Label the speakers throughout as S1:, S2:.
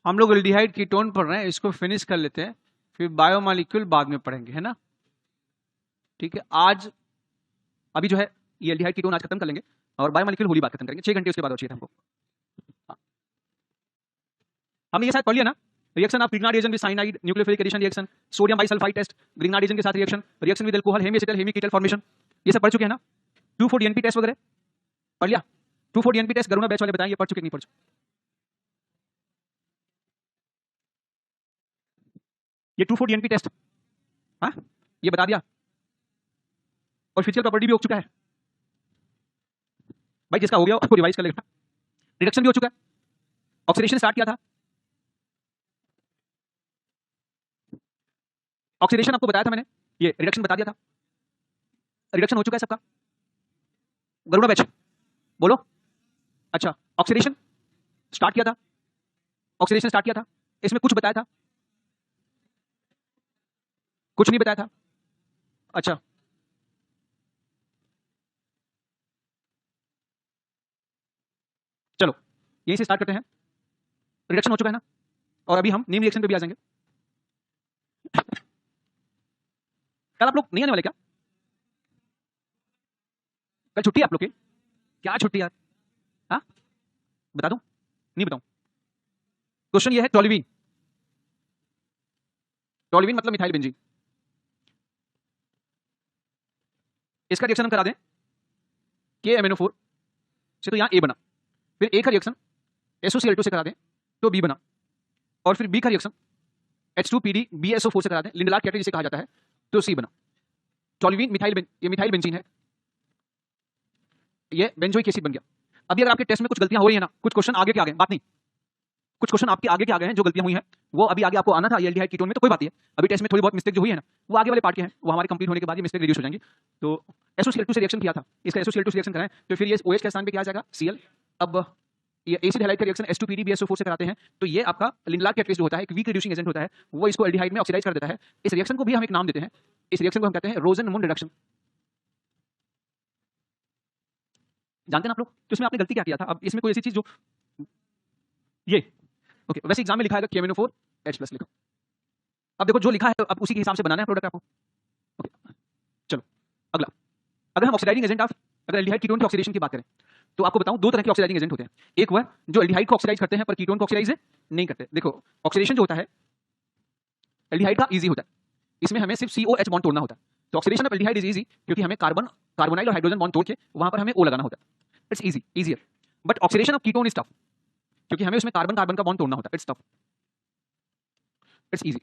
S1: हम लोग aldehyde ketone पढ़ रहे हैं, इसको फिनिश कर लेते हैं, फिर बायोमॉलिक्यूल बाद में पढ़ेंगे, है ना। ठीक है, आज अभी जो है ये एल्डिहाइड कीटोन आज खत्म कर लेंगे और बायोमॉलिक्यूल होली बात खत्म करेंगे, 6 घंटे उसके बाद और चाहिए था हमको। हाँ। हमने ये शायद पढ़ लिया ना, reaction of Grignard reagent with cyanide, nucleophilic addition reaction, sodium bisulphite test, Grignard reagent के साथ reaction, reaction with alcohol, hemiacetal, hemiketal formation, ये सब पढ़ चुके हैं ना। 2,4-DNP टेस्ट वगैरह पढ़ लिया। 2,4-DNP टेस्ट गरुड़ा बैच वाले बताएं, ये पढ़ चुके नहीं पढ़ चुके। ये 2,4-DNP टेस्ट, हाँ ये बता दिया। और फिजिकल प्रॉपर्टी भी हो चुका है भाई, जिसका हो गया उसको रिवाइज कर लेगा। रिडक्शन भी हो चुका है, ऑक्सीडेशन स्टार्ट किया था, ऑक्सीडेशन आपको बताया था मैंने, ये रिडक्शन बता दिया था। रिडक्शन हो चुका है सबका, गरुड़ा बैच बोलो। अच्छा, ऑक्सीडेशन स्टार्ट किया था, ऑक्सीडेशन स्टार्ट किया था, इसमें कुछ बताया था, कुछ नहीं बताया था। अच्छा, चलो यहीं से स्टार्ट करते हैं। रिडक्शन हो चुका है ना, और अभी हम नेम रिएक्शन पे भी आ जाएंगे। कल आप लोग नहीं आने वाले क्या? कल छुट्टी है आप लोग की? क्या छुट्टी यार? हाँ बता दूं, नहीं बताऊं? क्वेश्चन ये है, टोल्यूइन, टोल्यूइन मतलब मिथाइल बेंजीन, इसका रिएक्शन हम करा दें KMnO4 से, तो यहां A बना, फिर A का रिएक्शन SOCl2 से करा दें तो B बना, और फिर B का रिएक्शन H2PD BSO4 से करा दें, लिंडलार कैटेगरी जिसे कहा जाता है, तो C बना। टोल्यूइन ये मिथाइल बेंजीन है, ये बेंजोइक एसिड बन गया। अभी अगर आपके टेस्ट में कुछ गलतियां हो रही है ना, कुछ क्वेश्चन आगे के आ गए, बात नहीं, कुछ क्वेश्चन आपके आगे के आ गए हैं जो गलतियां हुई हैं, वो अभी आगे आपको आना था ये एल्डिहाइड कीटोन में, तो कोई बात नहीं है, अभी टेस्ट में थोड़ी बहुत मिस्टेक जो हुई है ना, वो आगे वाले पार्ट के हैं, वो हमारे कंप्लीट होने के बाद ये मिस्टेक रिड्यूस हो जाएंगी। तो SOCl2 से रिएक्शन किया था, इसका SOCl2 से रिएक्शन कराएं तो फिर ये OH के स्थान पे क्या आ जाएगा, Cl। अब ये एसिड हैलाइड का रिएक्शन H2PD BSO4 से कराते हैं, तो ये आपका लिंडलार कैटलिस्ट जो होता है, एक वीक रिड्यूसिंग एजेंट होता है, वो इसको एल्डिहाइड में ऑक्सीडाइज कर देता है। इस रिएक्शन को भी हम एक नाम देते हैं, इस रिएक्शन को हम कहते हैं रोजन-मुन रिडक्शन। जानते हैं ना आप लोग, तो इसमें आपने गलती क्या किया था? अब इसमें कोई ऐसी चीज जो ये ओके, वैसे एग्जाम में लिखा है KMnO4 H+ लिखो। अब देखो जो लिखा है अब उसी के हिसाब से बनाना है प्रोडक्ट आपको। ओके, चलो अगला, अगर हम ऑक्सीडाइजिंग एजेंट ऑफ, अगर एल्डिहाइड कीटोन के ऑक्सीडेशन की बात करें, तो आपको बताऊं दो तरह के ऑक्सीडाइजिंग एजेंट होते हैं। एक वो है जो एल्डिहाइड को ऑक्सीडाइज करते हैं पर कीटोन को ऑक्सीडाइज नहीं करते। देखो ऑक्सीडेशन जो होता है एल्डिहाइड का इजी होता है, इसमें हमें सिर्फ COH बॉन्ड तोड़ना होता है। तो oxidation of aldehyde is easy, क्योंकि हमें कार्बोनाइल और हाइड्रोजन बॉन्ड तोड़ के वहां पर हमें O लगाना होता है। It's easy, easier. But oxidation of ketone is tough, क्योंकि हमें उसमें कार्बन कार्बन का बॉन्ड तोड़ना होता है। It's tough, it's easy.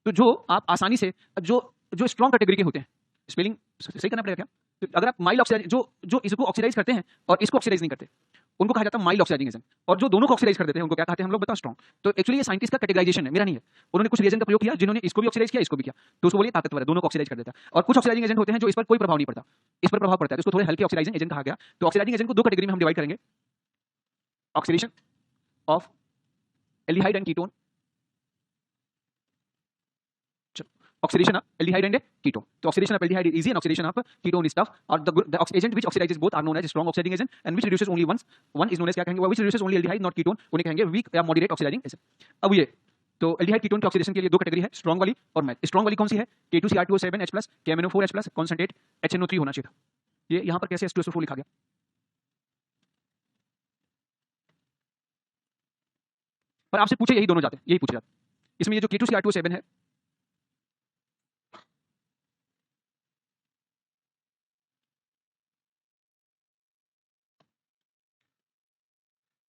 S1: तो जो आप आसानी से, जो जो स्ट्रॉन्ग कैटेगरी के होते हैं, स्पेलिंग सही करना पड़ेगा क्या? तो अगर आप माइल्ड ऑक्सीडाइज, जो इसको ऑक्सीडाइज करते हैं और इसको ऑक्सीडाइज नहीं करते, उनको कहा जाता है माइल्ड ऑक्सीडाइजिंग एजेंट, और जो दोनों को ऑक्सीडाइज कर देते हैं उनको क्या कहते हैं हम लोग, बताओ? स्ट्रॉन्ग। तो एक्चुअली ये साइंटिस्ट का कैटेगराइजेशन है, मेरा नहीं है। उन्होंने कुछ रिएजेंट का प्रयोग किया जिन्होंने इसको भी ऑक्सीडाइज किया, इसको भी किया, तो उसको बोलिए ताकतवर है, दोनों को ऑक्सीडाइज कर देता है। और कुछ ऑक्सीडाइजिंग एजेंट होते हैं जो इस पर कोई प्रभाव नहीं पड़ता, इस पर प्रभाव पड़ता है, तो इसको थोड़े हल्के ऑक्सीडाइजिंग एजेंट कहा गया। तो ऑक्सीडाइजिंग एजेंट को दो कैटेगरी में हम डिवाइड करेंगे, oxidation of aldehyde and ketone, oxidation of aldehyde and ketone. So oxidation of aldehyde is easy and oxidation of ketone is tough. Or the agent which oxidizes both are known as strong oxidizing agent, and which reduces only one is known as क्या कहेंगे, which reduces only aldehyde not ketone, उन्हें कहेंगे weak या moderate oxidizing agent. अब ये तो aldehyde ketone के oxidation के लिए दो कैटेगरी है, स्ट्रॉन्ग वाली और मैच। स्ट्रॉन्ग वाली कौन सी है? K2Cr2O7H+, KMnO4H+, कॉन्सेंट्रेट HNO3 होना चाहिए था। ये यहां पर कैसे H2SO4 लिखा गया? पर आपसे पूछे यही दोनों जाते हैं, यही पूछे जाते हैं। इसमें ये जो K2Cr2O7 है,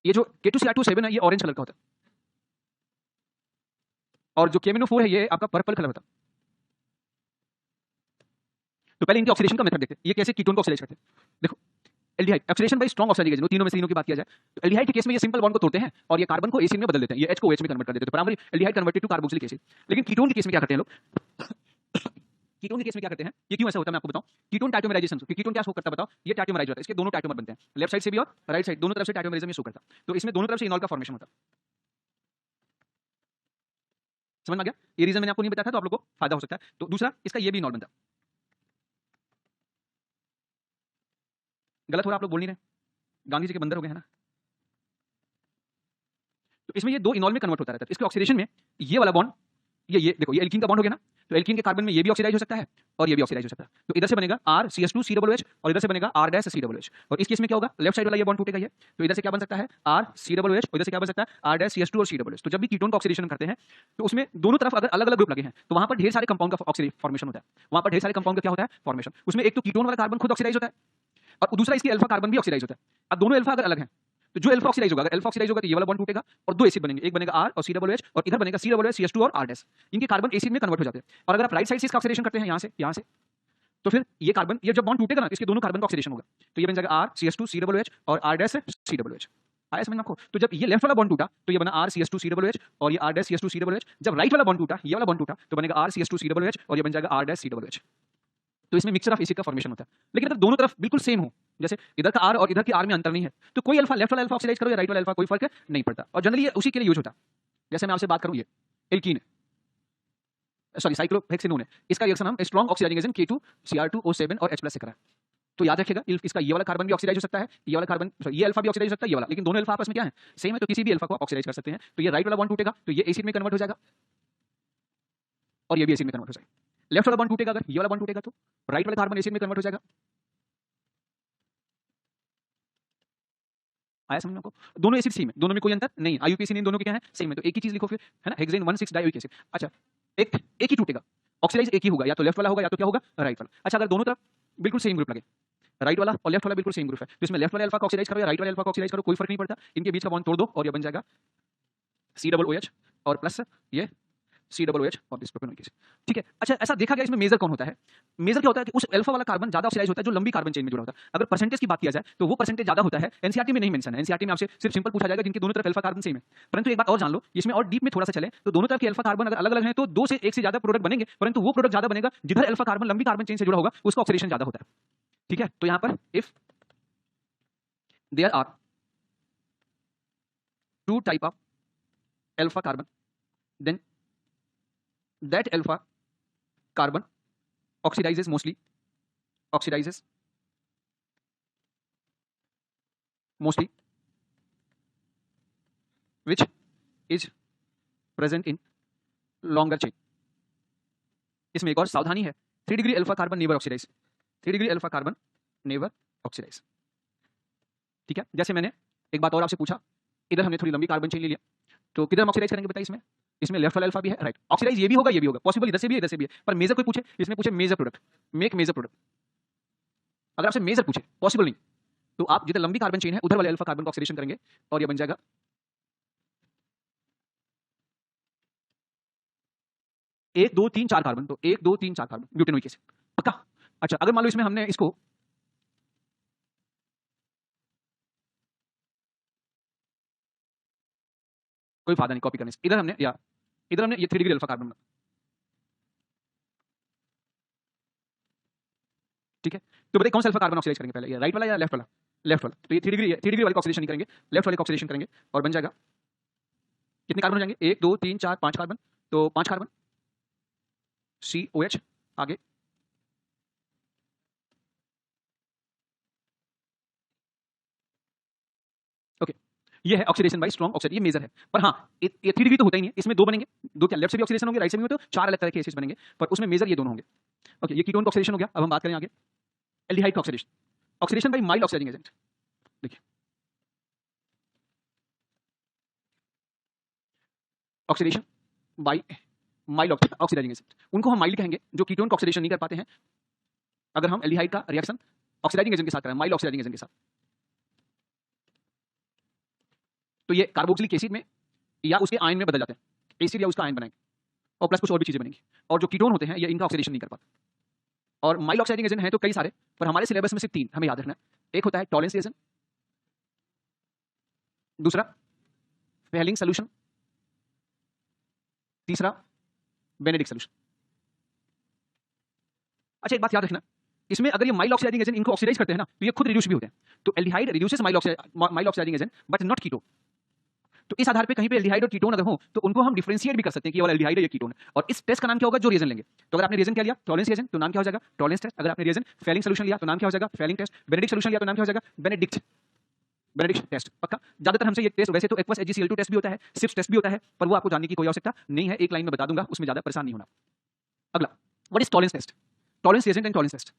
S1: ये जो K2Cr2O7 है, ये ऑरेंज कलर का होता है, और जो KMnO4 है ये आपका पर्पल कलर होता है। तो पहले इनके ऑक्सीडेशन का मेथड देखते हैं, ये कैसे कीटोन को ऑक्सीडाइज करते हैं। देखो aldehyde oxidation by strong oxidising agent, तीनों में से तीनों की बात किया जाए तो एल्डिहाइड के केस में ये सिंपल बॉन्ड को तोड़ते हैं और ये कार्बन को एसिड में बदल देते हैं, ये H को OH में कन्वर्ट कर देते हैं, तो primary aldehyde converted to carboxylic acid. लेकिन कीटोन के केस में क्या करते हैं लोग? कीटोन के केस में क्या करते हैं, ये क्यों ऐसा होता है मैं आपको बताऊं। कीटोन टाइटोमेराइजेशन, कीटोन क्या शो करता है बताओ? ये टाइटोमेराइज होता है, इसके दोनों टाइटोमर बनते हैं, लेफ्ट साइड से भी और राइट साइड, दोनों तरफ से टाइटोमेरिज्म शो करता है, तो इसमें दोनों तरफ से इनॉल का फॉर्मेशन होता है। समझ में आ गया? ये रीजन मैंने आपको नहीं बताया था, तो आप लोगों को फायदा हो सकता है। तो दूसरा इसका ये भी इनॉल बनता है। गलत हो रहा, आप लोग बोल नहीं रहे, गांधी जी के बंदर हो गए हैं ना। तो इसमें ये 2 इनॉल में कन्वर्ट होता रहता है। इसके ऑक्सीडेशन में ये वाला बॉन्ड, ये देखो, ये एल्कीन का बॉन्ड हो गया ना, तो एल्कीन के कार्बन में ये भी ऑक्सीडाइज हो सकता है और ये भी ऑक्सीडाइज हो सकता है। तो इधर से बनेगा RCH2COOH और इधर से बनेगा R-COOH। और इस केस में क्या होगा, लेफ्ट साइड वाला ये बॉन्ड टूटेगा ये, तो इधर से क्या बन सकता है RCOOH और इधर से क्या बन सकता है R-CH2 और COOH। तो जब भी कीटोन का ऑक्सीडेशन करते हैं तो उसमें दोनों तरफ अगर अलग अलग ग्रुप लगे हैं तो वहां पर ढेर सारे कंपाउंड का ऑक्सीडेशन फॉर्मेशन होता है, वहां पर ढेर सारे कंपाउंड का क्या होता है फॉर्मेशन। उसमें एक तो कीटोन वाला कार्बन खुद ऑक्सीडाइज होता है और दूसरा इसकी अल्फा कार्बन भी ऑक्सीडाइज होता है। अब दोनों अल्फा अगर अलग हैं तो जो अल्फा ऑक्सीडाइज होगा, अगर अल्फा ऑक्सीडाइज होगा तो ये वाला बॉन्ड टूटेगा और 2 एसिड बनेंगे, एक बनेगा R और COOH और इधर बनेगा COOH CH2 और R-। इनके कार्बन एसिड में कन्वर्ट हो जाते हैं। और अगर आप राइट साइड से इसका ऑक्सीडेशन करते हैं यहाँ से तो फिर ये कार्बन, ये जब बॉन्ड टूटेगा ना इसके दोनों कार्बन का ऑक्सीडेशन होगा, तो ये बन जाएगा RCH2COOH और R-COOH। आया समझ में आपको? तो जब ये लेफ्ट वाला बॉन्ड टूटा तो ये बना RCH2COOH और ये R-CH2COOH। जब राइट वाला बॉन्ड टूटा, ये वाला बॉन्ड टूटा, तो बनेगा RCH2COOH और ये बन जाएगा R-COOH। तो इसमें मिक्सचर ऑफ एसिड का फॉर्मेशन होता है। लेकिन अगर दोनों तरफ बिल्कुल सेम हो, जैसे इधर का R और इधर की R में अंतर नहीं है, तो कोई अल्फा, लेफ्ट वाला अल्फा ऑक्सीडाइज करो या राइट वाला अल्फा, कोई फर्क नहीं पड़ता। और जनरली ये उसी के लिए यूज होता है। जैसे मैं आपसे बात करूं, ये एल्कीन है, सॉरी साइक्लोहेक्सेनोन है, इसका रिएक्शन हम स्ट्रॉन्ग ऑक्सीडाइजिंग एजेंट K2Cr2O7 और H+ से करा है। तो याद रखिएगा इसका ये वाला कार्बन भी ऑक्सीडाइज हो सकता है, ये वाला कार्बन, ये अल्फा भी ऑक्सीडाइज हो सकता है, ये वाला, लेकिन दोनों अल्फा आपस में क्या है सेम है, तो किसी भी अल्फा को ऑक्सीडाइज कर सकते हैं। तो ये राइट वाला बॉन्ड टूटेगा तो ये एसिड में कन्वर्ट हो जाएगा और ये भी एसिड में कन्वर्ट हो जाएगा। लेफ्ट वाला बॉन्ड टूटेगा, अगर ये वाला बॉन्ड टूटेगा तो राइट वाला कार्बन एसिड में कन्वर्ट हो जाएगा। आया समझ में आपको? दोनों एसिड सेम है, दोनों में कोई अंतर नहीं, IUPAC नहीं, दोनों के क्या है सेम है, तो एक ही चीज लिखो फिर, है ना, हेक्सेन 1,6 डाइयूरिक एसिड। अच्छा, एक ही टूटेगा, ऑक्सीडाइज एक ही होगा, या तो लेफ्ट वाला होगा या तो क्या होगा राइट वाला। अच्छा, अगर दोनों तरफ बिल्कुल सेम ग्रुप लगे, राइट वाला और लेफ्ट वाला बिल्कुल सेम ग्रुप है, तो इसमें लेफ्ट वाले अल्फा को ऑक्सीडाइज करो या राइट वाले अल्फा को ऑक्सीडाइज करो, कोई फर्क नहीं पड़ता, इनके बीच का बॉन्ड तोड़ दो और ये बन जाएगा COOH और प्लस ये COOH और दिस प्रोपेनोइक एसिड। ठीक है। अच्छा, ऐसा देखा गया इसमें मेजर कौन होता है? मेजर क्या होता है कि उस अल्फा वाला कार्बन ज्यादा ऑक्सीडाइज होता है जो लंबी कार्बन चेन में जुड़ा होता है। अगर परसेंटेज की बात किया जाए तो वो परसेंटेज ज्यादा होता है, एनसीईआरटी में नहीं मेंशन है, एनसीईआरटी में आपसे सिर्फ सिंपल पूछा जाएगा जिनके दोनों तरफ अल्फा कार्बन सेम है। परंतु एक बात और जान लो, इसमें और डीप में थोड़ा सा चले तो दोनों तरफ के अल्फा कार्बन अगर अलग अलग हैं तो 2 से 1 से ज्यादा प्रोडक्ट बनेंगे, परंतु वो प्रोडक्ट ज्यादा बनेगा जिधर अल्फा कार्बन लंबी कार्बन चेन से जुड़ा होगा, उसका ऑक्सीडेशन ज्यादा होता है। ठीक है, तो यहां पर if there are 2 type of alpha carbon, then that alpha carbon oxidizes mostly which is present in longer chain। इसमें एक और सावधानी है, 3 degree alpha carbon never oxidise, 3 degree alpha carbon never oxidise. ठीक है, जैसे मैंने एक बात और आपसे पूछा, इधर हमने थोड़ी लंबी कार्बन चेन ले लिया, तो किधर हम ऑक्सीडाइज करेंगे बताइए? इसमें लेफ्ट वाला अल्फा भी है, राइट, ऑक्सीडाइज ये भी होगा पॉसिबल इधर से भी है इधर से भी है, पर मेजर कोई पूछे, इसमें पूछे major product, make major product, अगर आपसे मेजर पूछे पॉसिबल नहीं, तो आप जिधर लंबी कार्बन चेन है उधर वाले अल्फा कार्बन को ऑक्सीडेशन करेंगे और ये बन जाएगा 1 2 3 4 कार्बन, तो 1 2 3 4 कार्बन ब्यूटेनोइक एसिड, पक्का? अच्छा, अगर मान लो इसमें हमने इसको कोई फायदा नहीं कॉपी करने से, इधर हमने ये 3 डिग्री अल्फा कार्बन, ठीक है, तो बताइए कौन सा अल्फा कार्बन ऑक्सीडाइज करेंगे पहले, ये राइट वाला या लेफ्ट वाला? लेफ्ट वाला, तो ये 3 डिग्री वाले का ऑक्सीडेशन नहीं करेंगे, लेफ्ट वाले का ऑक्सीडेशन करेंगे और बन जाएगा कितने कार्बन हो जाएंगे? 1 2 3 4 5 कार्बन, तो 5 कार्बन COH, आगे ओके, ये है ऑक्सीडेशन बाय स्ट्रॉन्ग ऑक्सीडेशन, ये मेजर है। पर हाँ, ये 3 डिग्री तो होता ही नहीं है, इसमें 2 बनेंगे, 2 क्या लेफ्ट से भी ऑक्सीडेशन होंगे, राइट से भी होंगे, तो 4 अलग तरह के एसिड्स बनेंगे, पर उसमें मेजर ये दोनों होंगे। ओके, ये कीटोन का ऑक्सीडेशन हो गया। अब हम बात करें आगे एल्डिहाइड का oxidation, oxidation by mild oxidising agent. देखिए, oxidation by mild oxidising agent, उनको हम माइल्ड कहेंगे जो कीटोन का ऑक्सीडेशन नहीं कर पाते हैं अगर हम एल्डिहाइड का रिएक्शन ऑक्सीडाइजिंग एजेंट के साथ करें, माइल्ड ऑक्सीडाइजिंग एजेंट के साथ। तो ये कार्बोक्सिलिक एसिड में या उसके आयन में बदल जाते हैं, एसिड या उसका आयन बनाएंगे और प्लस कुछ और भी चीजें बनेंगी, और जो कीटोन होते हैं ये इनका ऑक्सीडेशन नहीं कर पाते। और माइल्ड ऑक्सीडाइजिंग एजेंट है तो कई सारे, पर हमारे सिलेबस में सिर्फ 3 हमें याद रखना है। एक होता है टॉलेंस रिएक्शन, दूसरा फेलिंग सॉल्यूशन, तीसरा बेनेडिक्ट सॉल्यूशन। अच्छा, एक बात याद रखना, इसमें अगर ये माइल्ड ऑक्सीडाइजिंग एजेंट इनको ऑक्सीडाइज करते हैं ना, तो ये खुद रिड्यूस भी होते हैं। तो aldehyde reduces mild oxidising agent but not ketone. तो इस आधार पे कहीं पे एल्डिहाइड और कीटोन अगर हो तो उनको हम डिफरेंशिएट भी कर सकते हैं कि ये वाला एल्डिहाइड है ये कीटोन है। और इस टेस्ट का नाम क्या होगा? जो रिएजेंट लेंगे। तो अगर आपने रिएजेंट क्या लिया टॉलेंस रिएजेंट तो नाम क्या हो जाएगा? Tollens test. अगर आपने रिएजेंट फेलिंग सॉल्यूशन लिया तो नाम क्या हो जाएगा? Fehling test. बेनेडिक्ट सॉल्यूशन लिया तो नाम क्या हो जाएगा? बेनेडिक्ट। बेनेडिक्ट टेस्ट पक्का। ज्यादातर हमसे ये टेस्ट वैसे तो एक्वस HgCl2 टेस्ट भी होता है, सिप्स टेस्ट भी होता है, पर वो आपको जानने की कोई आवश्यकता नहीं है, एक लाइन में बता दूंगा, उसमें ज्यादा परेशान नहीं होना। अगला, what is tolerance test? Tolerance reagent and tolerance test.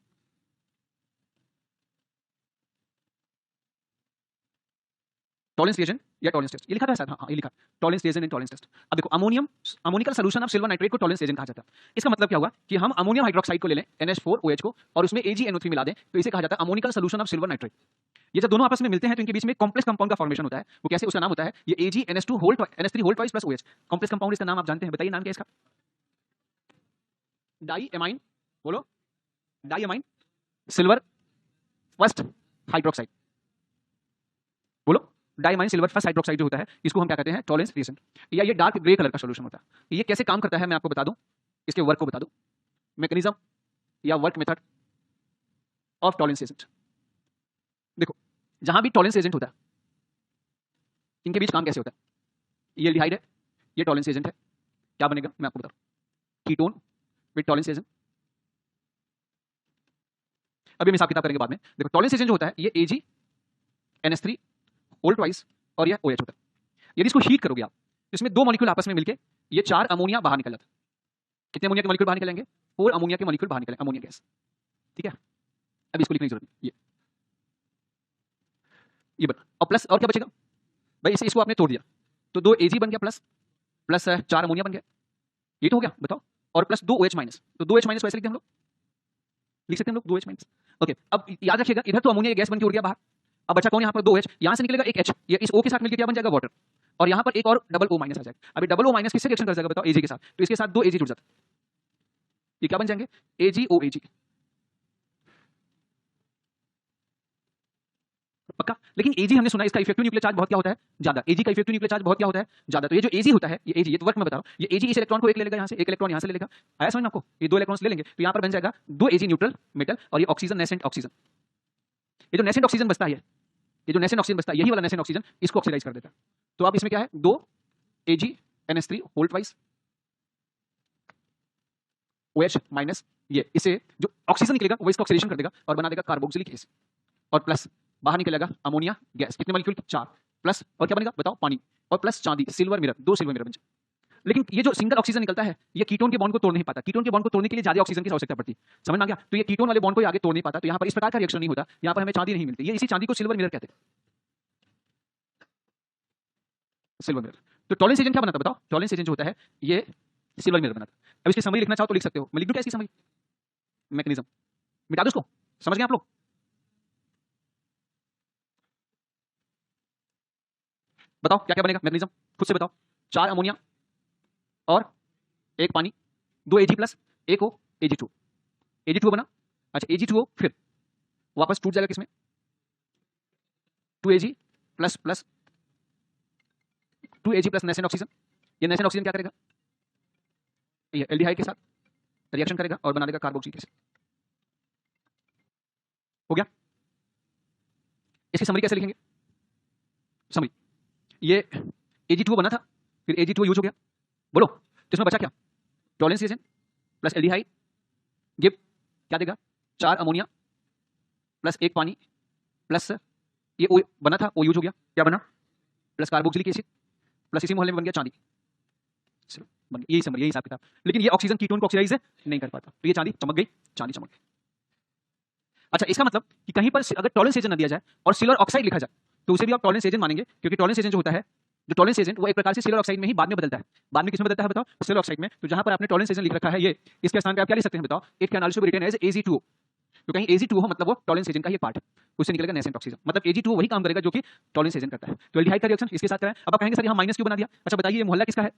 S1: Tolerance reagent या टॉलरेंस टेस्ट, ये लिखा था सर? हाँ, ये लिखा, tolerance reagent and tolerance test. अब देखो, ammoniacal solution of silver nitrate को टॉलरेंस रिएजेंट कहा जाता है। इसका मतलब क्या हुआ कि हम अमोनियम हाइड्रोक्साइड को ले लें, NH4OH को, और उसमें AgNO3 मिला दें, तो इसे कहा जाता है ammoniacal solution of silver nitrate. ये जब दोनों आपस में मिलते हैं तो इनके बीच में कॉम्प्लेक्स कंपाउंड का फॉर्मेशन होता है। वो कैसे? उसका नाम होता है ये NH3 whole twice plus OH। Complex compound इसका नाम आप जानते हैं, बताइए नाम क्या है इसका? डाई एमाइन, बोलो, diamine silver first hydroxide, बोलो, डाइमाइन सिल्वर फर्स्ट हाइड्रोक्साइड जो होता है, इसको हम क्या कहते हैं? Tolerance reagent. या ये डार्क ग्रे कलर का सॉल्यूशन होता है। ये कैसे काम करता है मैं आपको बता दूं, इसके वर्क को बता दूं, मैकेनिज्म या work method of tolerance reagent. देखो, जहां भी टॉलरेंस एजेंट होता है, इनके बीच काम कैसे होता है? ये एल्डिहाइड है, ये टॉलरेंस एजेंट है, क्या बनेगा मैं आपको बता रहा हूं, कीटोन विद टॉलरेंस एजेंट। अभी हम हिसाब किताब करेंगे बाद में। देखो, टॉलरेंस एजेंट जो होता है ये AgNH3 होल ट्वाइस और ये OH होता है। यदि इसको हीट करोगे आप, इसमें दो मॉलिक्यूल आपस में मिलके ये 4 अमोनिया बाहर निकल जाता है। कितने अमोनिया के मॉलिक्यूल बाहर निकलेंगे? 4 अमोनिया के मॉलिक्यूल बाहर निकलेंगे, अमोनिया गैस। ठीक है, अब इसको लिखने की जरूरत नहीं, ये बना, और प्लस, और क्या बचेगा भाई? इसको आपने तोड़ दिया तो 2 Ag बन गया, प्लस प्लस 4 अमोनिया बन गया, ये तो हो गया, बताओ, और प्लस 2 OH माइनस। तो 2 OH माइनस वैसे लिखते हैं हम लोग, लिख सकते हैं हम लोग 2 OH माइनस। ओके, अब याद रखिएगा, इधर तो अमोनिया गैस बन के उड़ गया बाहर, अब बचा कौन? यहाँ पर 2 OH, यहाँ से निकलेगा एक H, ये इस O के साथ मिलकर क्या बन जाएगा? वाटर। और यहाँ पर एक और डबल O माइनस आ जाएगा। अभी डबल O माइनस किससे रिएक्शन कर जाएगा बताओ? Ag के साथ, तो इसके साथ 2 Ag जुड़ जाता है, ये क्या बन जाएंगे? AgOAg। पक्का। लेकिन Ag हमने सुना इसका इफेक्टिव न्यूक्लियर चार्ज बहुत क्या होता है? ज्यादा। Ag का इफेक्टिव न्यूक्लियर चार्ज बहुत क्या होता है? ज्यादा। तो ये जो Ag होता है, ये Ag, ये तो वर्क में बता रहा हूं, ये Ag इस इलेक्ट्रॉन को एक ले लेगा, यहाँ से एक इलेक्ट्रॉन यहाँ से ले लेगा, आया समझ में आपको? ये 2 इलेक्ट्रॉन्स ले लेंगे तो यहाँ पर बन जाएगा 2 Ag न्यूट्रल मेटल, और ये ऑक्सीजन नेसेंट ऑक्सीजन। ये जो नेसेंट ऑक्सीजन बचता है, ये जो नेसेंट ऑक्सीजन बचता है, यही वाला नेसेंट ऑक्सीजन इसको ऑक्सीडाइज कर देता है। तो अब इसमें क्या है? 2 AgNH3 whole twice OH minus, ये इसे जो ऑक्सीजन निकलेगा वो इसको ऑक्सीडेशन कर देगा और बना देगा कार्बोक्सिलिक एसिड, और प्लस बाहर निकलेगा अमोनिया गैस। कितने मॉलिक्यूल? 4, प्लस और क्या बनेगा बताओ? पानी, और प्लस चांदी, सिल्वर मिरर, 2 सिल्वर मिरर बन जाए। लेकिन ये जो सिंगल ऑक्सीजन निकलता है, ये कीटोन के बॉन्ड को तोड़ नहीं पाता। कीटोन के बॉन्ड को तोड़ने के लिए ज्यादा ऑक्सीजन की आवश्यकता पड़ती है, समझ में आ गया? तो ये कीटोन वाले बॉन्ड को आगे तोड़ नहीं पाता, तो यहाँ पर इस प्रकार का रिएक्शन नहीं होता, यहाँ पर हमें चांदी नहीं मिलती। ये इसी चांदी को सिल्वर मिरर कहते हैं, सिल्वर मिरर। तो टॉलरेंस एजेंट क्या बनाता है बताओ? टॉलरेंस एजेंट जो होता है ये सिल्वर मिरर बनाता है। अब इसकी समरी लिखना चाहो तो लिख सकते हो, मैं लिख दूं क्या इसकी समरी? मैकेनिज्म मिटा दो इसको, समझ गए आप लोग? बताओ क्या क्या बनेगा मैकेनिज्म, खुद से बताओ। 4 अमोनिया और 1 पानी, 2 Ag plus 1 O, Ag2, Ag2 बना। अच्छा, Ag2O फिर वापस टूट जाएगा किसमें? 2 Ag plus plus 2 Ag plus nascent oxygen. ये नेसेंट ऑक्सीजन क्या करेगा? ये एल्डिहाइड के साथ रिएक्शन करेगा और बना देगा कार्बोक्सिलिक एसिड। हो गया? इसकी समरी कैसे लिखेंगे? समरी, ये Ag2O बना था, फिर Ag2O यूज हो गया, बोलो, तो इसमें बचा क्या? Tolerance reagent plus aldehyde give क्या देगा? 4 अमोनिया प्लस 1 पानी, प्लस ये O बना था, O यूज हो गया, क्या बना? प्लस कार्बोक्सिलिक एसिड, प्लस इसी मोहल्ले में बन गया चांदी, बन गया। यही समझ, यही हिसाब किताब। लेकिन ये ऑक्सीजन कीटोन को ऑक्सीडाइज नहीं कर पाता, तो ये चांदी चमक गई, चांदी चमक गई। अच्छा, इसका मतलब कि कहीं पर अगर टॉलरेंस एजेंट ना दिया जाए और सिल्वर ऑक्साइड लिखा जाए तो उसे भी आप टॉलरेंस एजेंट मानेंगे, क्योंकि टॉलरेंस एजेंट जो होता है, जो टॉलरेंस एजेंट वो एक प्रकार से सिल्वर ऑक्साइड में ही बाद में बदलता है। बाद में किसमें बदलता है बताओ? सिल्वर ऑक्साइड में। तो जहां पर आपने टॉलरेंस एजेंट लिख रखा है, ये इसके स्थान पे आप क्या लिख सकते हैं बताओ? It can also be written as Ag2O। तो कहीं Ag2O हो मतलब वो टॉलरेंस एजेंट का ही पार्ट है, उससे निकलेगा नेसेंट ऑक्सीजन, मतलब Ag2O वही काम करेगा जो कि टॉलरेंस एजेंट करता है। तो एल्डिहाइड का रिएक्शन इसके साथ कराएं। अब आप कहेंगे सर यहाँ माइनस क्यों बना दिया? अच्छा बताइए, ये मोहल्ला किसका है?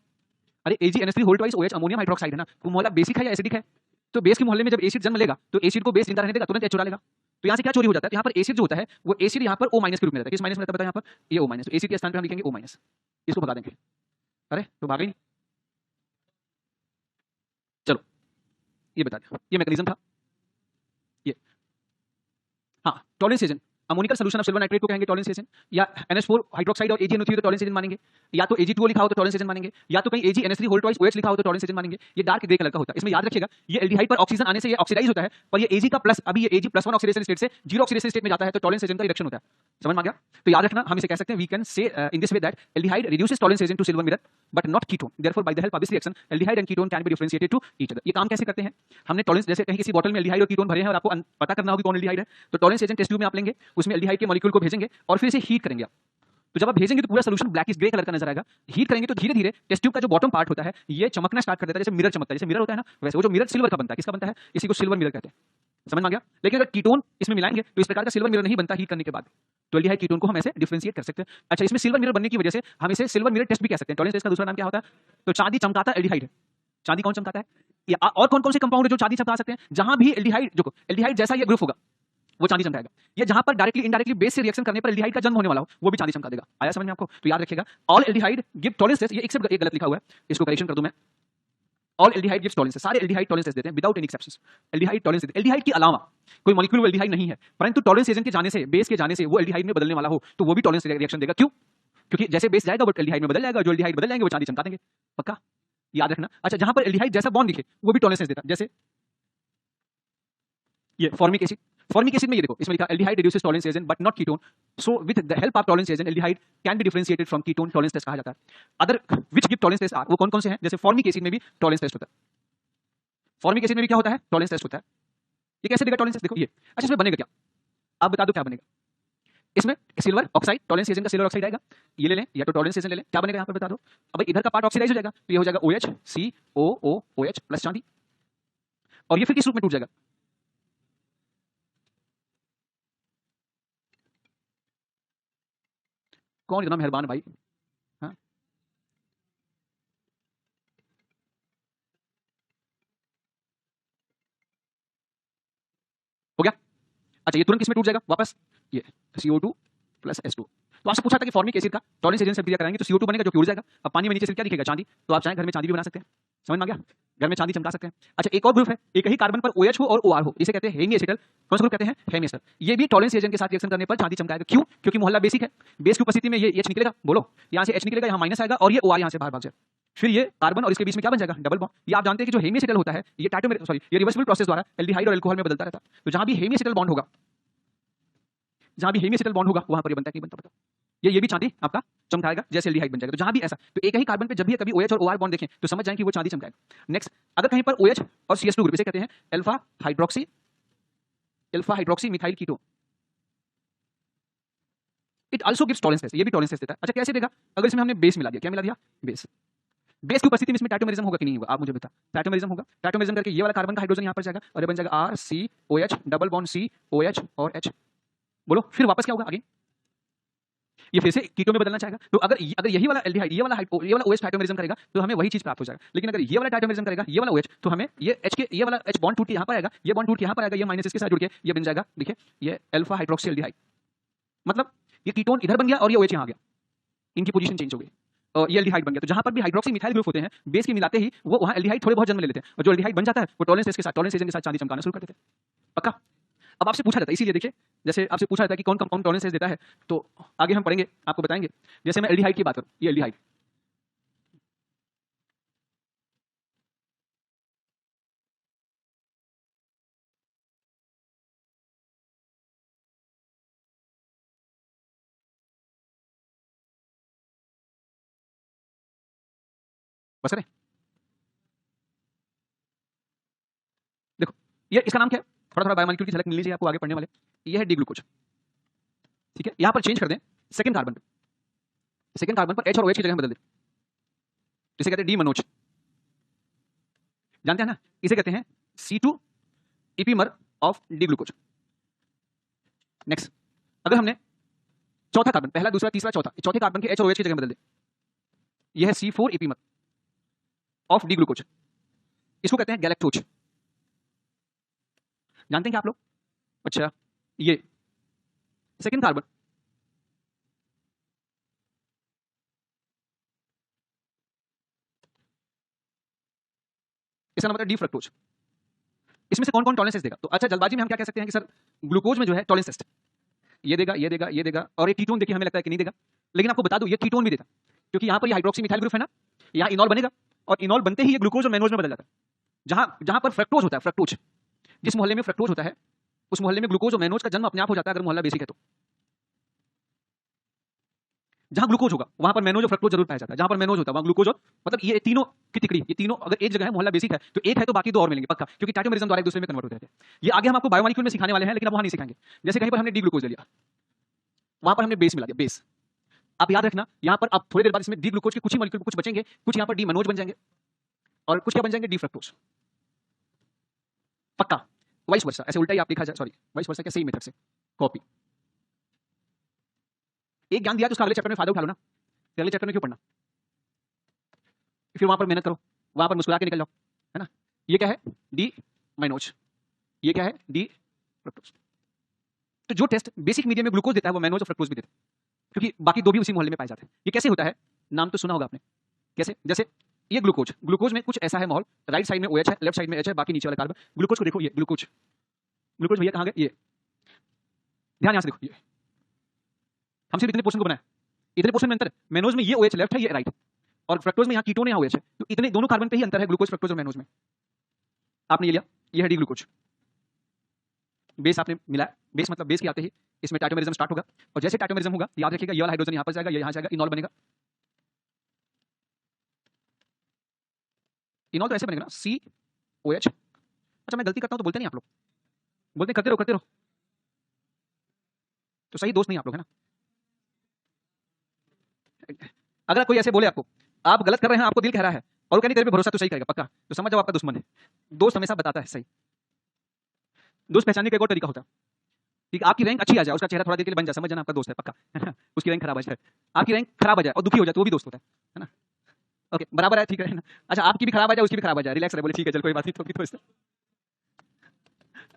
S1: अरे AgNH3 whole twice OH ammonium hydroxide है ना, वो मोहल्ला बेसिक है या एसिडिक है? तो बेस के मोहल्ले में जब एसिड जन्म लेगा तो एसिड को बेस जिंदा रहने देगा, तुरंत चुरा लेगा। तो यहाँ से क्या चोरी हो जाता है? यहाँ पर एसिड जो होता है वो एसिड यहाँ पर O माइनस के रूप में रहता है। किस माइनस में रहता है बताओ? यहाँ पर ये O माइनस, एसिड के स्थान पर हम लिखेंगे O माइनस, इसको भगा देंगे। अरे तो भाग ही नहीं। चलो ये बता दिया, ये मैकेनिज्म था ये। हाँ, tolerance agent, ammoniacal solution of silver nitrate को कहेंगे टॉलरेंस एजेंट, या NH4 हाइड्रोक्साइड और AgNO3 तो टॉलरेंस एजेंट मानेंगे, या तो Ag2O लिखा हो तो टॉलरेंस एजेंट मानेंगे, या तो कहीं AgNH3 होल ट्वाइस OH लिखा हो तो टॉलरेंस एजेंट मानेंगे। ये डार्क ग्रे कलर का होता है। इसमें याद रखिएगा ये एल्डिहाइड पर ऑक्सीजन आने से ये ऑक्सीडाइज होता है, पर ये Ag का प्लस, अभी ये Ag+1 ऑक्सीडेशन स्टेट से 0 ऑक्सीडेशन स्टेट में जाता है तो टॉलरेंस एजेंट का रिडक्शन होता है। समझ में आ गया? तो याद रखना हम इसे कह सकते हैं, we can say in this way that aldehyde reduces tolerance agent to silver mirror but not ketone, therefore by the help of this reaction aldehyde and ketone can be differentiated to each other. ये काम कैसे करते हैं? हमने tolerance, जैसे कहीं किसी बोतल में एल्डिहाइड और कीटोन भरे हैं और आपको पता करना होगा कौन एल्डिहाइड है, तो टॉलरेंस एजेंट टेस्ट ट्यूब में आप लेंगे, उसमें एल्डिहाइड के मॉलिक्यूल को भेजेंगे और फिर इसे हीट करेंगे आप। तो जब आप भेजेंगे तो पूरा सोल्यूशन ब्लैकिश ग्रे कलर का नजर आएगा। हीट करेंगे तो धीरे धीरे टेस्ट ट्यूब का जो बॉटम पार्ट होता है ये चमकना स्टार्ट कर देता है, जैसे मिरर चमकता है, जैसे मिरर होता है ना, वैसे वो जो मिरर सिल्वर का बनता है, किसका बनता है? इसी को सिल्वर मिरर कहते हैं। समझ में आ गया? लेकिन अगर कीटोन इसमें मिलाएंगे तो इस प्रकार का सिल्वर मिरर नहीं बनता हीट करने के बाद। तो एल्डिहाइड कीटोन को हम ऐसे डिफरेंशिएट कर सकते हैं। अच्छा, इसमें सिल्वर मिरर बनने की वजह से हम इसे सिल्वर मिरर टेस्ट भी कह सकते हैं। टॉलरेंस टेस्ट का दूसरा नाम क्या होता है? तो चांदी चमकाता एल्डिहाइड है। चांदी कौन चमकाता है? या और कौन कौन से कंपाउंड है जो चांदी चमका सकते हैं? जहां भी एल्डिहाइड, जो एल्डिहाइड जैसा ये ग्रुप होगा वो चांदी चमकाएगा। ये जहां पर डायरेक्टली इनडायरेक्टली बेस से रिएक्शन करने पर एल्डिहाइड का जन्म होने वाला हो वो भी चांदी चमका देगा। आया समझ में आपको? तो याद रखिएगा all aldehyde give tolerance test. ये एक गलत लिखा हुआ है, इसको करेक्शन कर दूं मैं। ऑल एल्डिहाइड गिव्स टॉलरेंस, सारे एल्डिहाइड टॉलरेंस टेस्ट देते हैं without any exceptions. Aldehyde tolerance देते हैं। एल्डिहाइड के अलावा कोई मॉलिक्यूल एल्डिहाइड नहीं है, परंतु टॉलरेंस एजेंट के जाने से, बेस के जाने से वो एल्डिहाइड में बदलने वाला हो तो वो भी टॉलरेंस रिएक्शन देगा। क्यों? क्योंकि जैसे बेस जाएगा वो एल्डिहाइड में बदल जाएगा, जो एल्डिहाइड बदल जाएंगे वो चांदी चमका देंगे। पक्का याद रखना। अच्छा, जहां पर एल्डिहाइड जैसा बॉन्ड दिखे वो भी टॉलरेंस देता है, जैसे ये फॉर्मिक एसिड। फॉर्मिक एसिड में ये देखो, इसमें लिखा aldehyde reduces tolerance agent but not ketone, so with the help of tolerance agent aldehyde can be differentiated from ketone. Tolerance test कहा जाता है। Other which give tolerance test are, वो कौन कौन से हैं? जैसे फॉर्मिक एसिड में भी टॉलरेंस टेस्ट होता है। फॉर्मिक एसिड में भी क्या होता है? टॉलरेंस टेस्ट होता है। ये कैसे देगा टॉलरेंस टेस्ट? देखो ये। अच्छा, इसमें बनेगा क्या? आप बता दो क्या बनेगा? इसमें सिल्वर ऑक्साइड, टॉलरेंस एजेंट का सिल्वर ऑक्साइड आएगा, ये ले लें या तो टॉलरेंस एजेंट ले लें, क्या बनेगा यहाँ पर बता दो। अब इधर का पार्ट ऑक्सीडाइज हो जाएगा तो ये हो जाएगा OH COOH प्लस चांदी, और ये फिर किस रूप में टूट जाएगा? कौन इतना मेहरबान भाई? हाँ, हो गया। अच्छा, ये तुरंत किसमें टूट जाएगा वापस? ये CO2 प्लस H2। तो आपसे पूछा था कि फॉर्मिक एसिड का टॉलरेंस एजेंट से क्रिया कराएंगे तो CO2 बनेगा जो कि उड़ जाएगा। अब पानी में नीचे से क्या दिखेगा? चांदी। तो आप चाहें घर में चांदी भी बना सकते हैं। समझ में आ गया? घर में चांदी चमका सकते हैं। अच्छा, एक और ग्रुप है, एक ही कार्बन पर OH हो और OR हो, इसे कहते हैं हेमी एसिटल। कौन सा ग्रुप कहते हैं? Hemiacetal. ये भी टॉलरेंस एजेंट के साथ रिएक्शन करने पर चांदी चमकाएगा। क्यों? क्योंकि मोहल्ला बेसिक है। बेस की उपस्थिति में ये H निकलेगा, बोलो, यहाँ से H निकलेगा, यहाँ माइनस आएगा और ये OR यहाँ से बाहर भाग जाएगा। फिर ये कार्बन और इसके बीच में क्या बन जाएगा? Double bond. ये आप जानते हैं कि जो हेमी एसिटल होता है ये ये रिवर्सिबल प्रोसेस द्वारा एल्डिहाइड और अल्कोहल में बदलता रहता है। तो जहां भी हेमी एसिटल बॉन्ड होगा, जहां भी हेमी एसिटल बॉन्ड होगा वहां पर ये बनता है, नहीं बनता? बताओ। ये भी चांदी आपका चमकाएगा जैसे एल्डिहाइड बन जाएगा। तो जहां भी ऐसा, तो एक ही कार्बन पे जब भी कभी OH और OR बॉन्ड देखें तो समझ जाएं कि वो चांदी चमकाएगा। नेक्स्ट, अगर कहीं पर OH और CH2 ग्रुप, इसे कहते हैं alpha hydroxy methyl ketone, it also gives tolerance test. ये भी टॉलरेंस टेस्ट देता है। अच्छा, कैसे देगा? अगर इसमें हमने बेस मिला दिया, क्या मिला दिया? बेस। बेस की उपस्थिति में इसमें टाइटोमेरिज्म होगा कि नहीं होगा? आप मुझे बता। टाइटोमेरिज्म होगा। टाइटोमेरिज्म करके ये वाला कार्बन का हाइड्रोजन यहां पर जाएगा और ये बन जाएगा RCOH डबल बॉन्ड COH और H। बोलो, फिर वापस क्या होगा? आगे ये फिर से कीटोन में बदलना चाहेगा। तो अगर यही वाला एल्डिहाइड, ये वाला OH टाइटोमेरिज्म करेगा तो हमें वही चीज प्राप्त हो जाएगा। लेकिन अगर ये वाला टाइटोमेरिज्म करेगा, ये वाला OH, तो हमें ये H के, ये वाला H बॉन्ड टूट के यहाँ पर आएगा, ये बॉन्ड टूट के यहाँ पर आएगा, ये माइनस इसके साथ जुड़ के ये बन जाएगा, देखिए, ये अल्फा हाइड्रोक्सी एल्डिहाइड। मतलब ये कीटोन इधर बन गया और ये OH यहाँ आ गया, इनकी पोजीशन चेंज हो गई, ये एल्डिहाइड बन गया। तो जहां पर भी हाइड्रोक्सी मिथाइल ग्रुप होते हैं, बेस के मिलाते ही वो वहां एल्डिहाइड थोड़े बहुत जन्म ले लेते हैं, और जो एल्डिहाइड बन जाता है वो टॉलरेंस टेस्ट के साथ, टॉलरेंस एजेंट के साथ चांदी चमकाना शुरू कर देते हैं। पक्का? अब आपसे पूछा जाता है, इसीलिए देखिए, जैसे आपसे पूछा जाता है कि कौन कंपाउंड टॉलरेंस टेस्ट देता है, तो आगे हम पढ़ेंगे, आपको बताएंगे। जैसे मैं एल्डिहाइड की बात करूं, ये एल्डिहाइड, बस करें। देखो, ये इसका नाम क्या है? थोड़ा थोड़ा बायोमोलिक्यूल की झलक मिल लीजिए आपको आगे पढ़ने वाले। ये है डी ग्लूकोज। ठीक है, यहां पर चेंज कर दें सेकंड कार्बन पे, सेकंड कार्बन पर H और OH की जगह बदल दें, इसे कहते हैं डी मनोज। जानते हैं ना, इसे कहते हैं C2 इपीमर of D glucose. Next, अगर हमने चौथा कार्बन, पहला दूसरा तीसरा चौथा, चौथे कार्बन के H और OH की जगह बदल दें, यह है C4 इपीमर ऑफ डी ग्लूकोज, इसको कहते हैं गैलेक्टोज। जानते हैं क्या आप लोग? अच्छा, ये सेकंड कार्बन, इसका नाम होता है डी फ्रक्टोज। इसमें से कौन कौन टॉलरेंस टेस्ट देगा? तो अच्छा, जल्दबाजी में हम क्या कह सकते हैं कि सर ग्लूकोज में जो है टॉलरेंस टेस्ट, ये देगा, ये देगा, ये देगा, और ये कीटोन देखिए हमें लगता है कि नहीं देगा, लेकिन आपको बता दूं ये कीटोन भी देता, क्योंकि यहाँ पर ये हाइड्रोक्सी मिथाइल ग्रुप है ना, यहाँ इनॉल बनेगा और इनॉल बनते ही ये ग्लूकोज और मैनोज में बदल जाता है। जहां जहां पर फ्रक्टोज होता है, फ्रक्टोज, जिस मोहल्ले में फ्रक्टोज होता है उस मोहल्ले में ग्लूकोज और मैनोज का जन्म अपने आप हो जाता है, अगर मोहल्ला बेसिक है तो। जहां ग्लूकोज होगा वहां पर मैनोज और फ्रक्टोज जरूर पाया जाता है, जहां पर मैनोज होता है वहां ग्लूकोज और, मतलब ये तीनों की तिकड़ी, ये तीनों अगर एक जगह है, मोहल्ला बेसिक है तो एक है तो बाकी दो और मिलेंगे पक्का, क्योंकि टाइटोमेरिज्म द्वारा एक दूसरे में कन्वर्ट होते हैं। ये आगे हम आपको बायोमोलिक्यूल में सिखाने वाले हैं, लेकिन अब वहां नहीं सिखाएंगे। जैसे कहीं पर हमने डी ग्लूकोज ले लिया, वहां पर हमने बेस मिला दिया, बेस। आप याद रखना यहाँ पर आप थोड़ी देर बाद इसमें डी ग्लूकोज के कुछ ही मॉलिक्यूल कुछ बचेंगे, कुछ यहाँ पर डी मनोज बन जाएंगे और कुछ क्या बन जाएंगे, डी फ्रक्टोज, पक्का। वाइस वर्सा, ऐसे उल्टा ही आप लिखा जाए, सॉरी वाइस वर्सा क्या, सही मेथड से कॉपी। एक ज्ञान दिया तो उसका अगले चैप्टर में फायदा उठा लो ना, अगले चैप्टर में क्यों पढ़ना, फिर वहां पर मेहनत करो, वहां पर मुस्कुरा के निकल जाओ, है ना। ये क्या है, डी माइनोज, ये क्या है, डी फ्रक्टोज। तो जो टेस्ट बेसिक मीडियम में ग्लूकोज देता है वो मैनोज और फ्रक्टोज भी देता है, क्योंकि बाकी दो भी उसी मोहल्ले में पाए जाते हैं। ये कैसे होता है, नाम तो सुना होगा आपने, कैसे, जैसे ये ग्लूकोज, ग्लूकोज में कुछ ऐसा है माहौल, राइट साइड में OH है, लेफ्ट साइड में H है, बाकी नीचे वाला कार्बन। ग्लूकोज को देखो, ये ग्लूकोज, ग्लूकोज भैया कहाँ गए, ये ध्यान यहाँ से देखो, ये हम सिर्फ इतने पोर्शन को बनाए, इतने पोर्शन में अंतर है, मैनोज में ये OH लेफ्ट है, ये राइट, और फ्रक्टोज में यहाँ कीटोन है, यहाँ OH है, तो इतने दोनों कार्बन पे ही अंतर है ग्लूकोज, फ्रक्टोज और मैनोज में। आपने ये लिया, ये है डी ग्लूकोज, बेस आपने मिलाया, बेस मतलब बेस के आते ही इसमें टाइटोमेरिज्म स्टार्ट होगा, और जैसे टाइटोमेरिज्म होगा याद रखिएगा ये वाला हाइड्रोजन यहाँ पर जाएगा, ये यहाँ जाएगा, इनॉल बनेगा। इनॉल तो ऐसे बनेगा ना, COH। अच्छा मैं गलती करता हूँ तो बोलते नहीं आप लोग, बोलते करते रहो करते रहो, तो सही दोस्त नहीं आप लोग, है ना। अगर कोई ऐसे बोले आपको आप गलत कर रहे हैं, आपको दिल कह रहा है, और वो कहने तेरे पे भरोसा तो सही करेगा पक्का, तो समझ जाओ आपका दुश्मन है। दोस्त हमेशा बताता है सही। दोस्त पहचानने का एक और तरीका होता है, ठीक, आपकी रैंक अच्छी आ जाए, उसका चेहरा थोड़ा देर के लिए बन जाए, समझ जाना आपका दोस्त है पक्का, है ना। उसकी रैंक खराब आ जाए, आपकी रैंक खराब आ जाए और दुखी हो जाए तो वो भी दोस्त होता है ना। ओके बराबर है, ठीक है ना। अच्छा आपकी भी खराब आ जाए उसकी भी खराब आ जाए, रिलैक्स रहे, बोले ठीक है चल कोई बात नहीं, तो इससे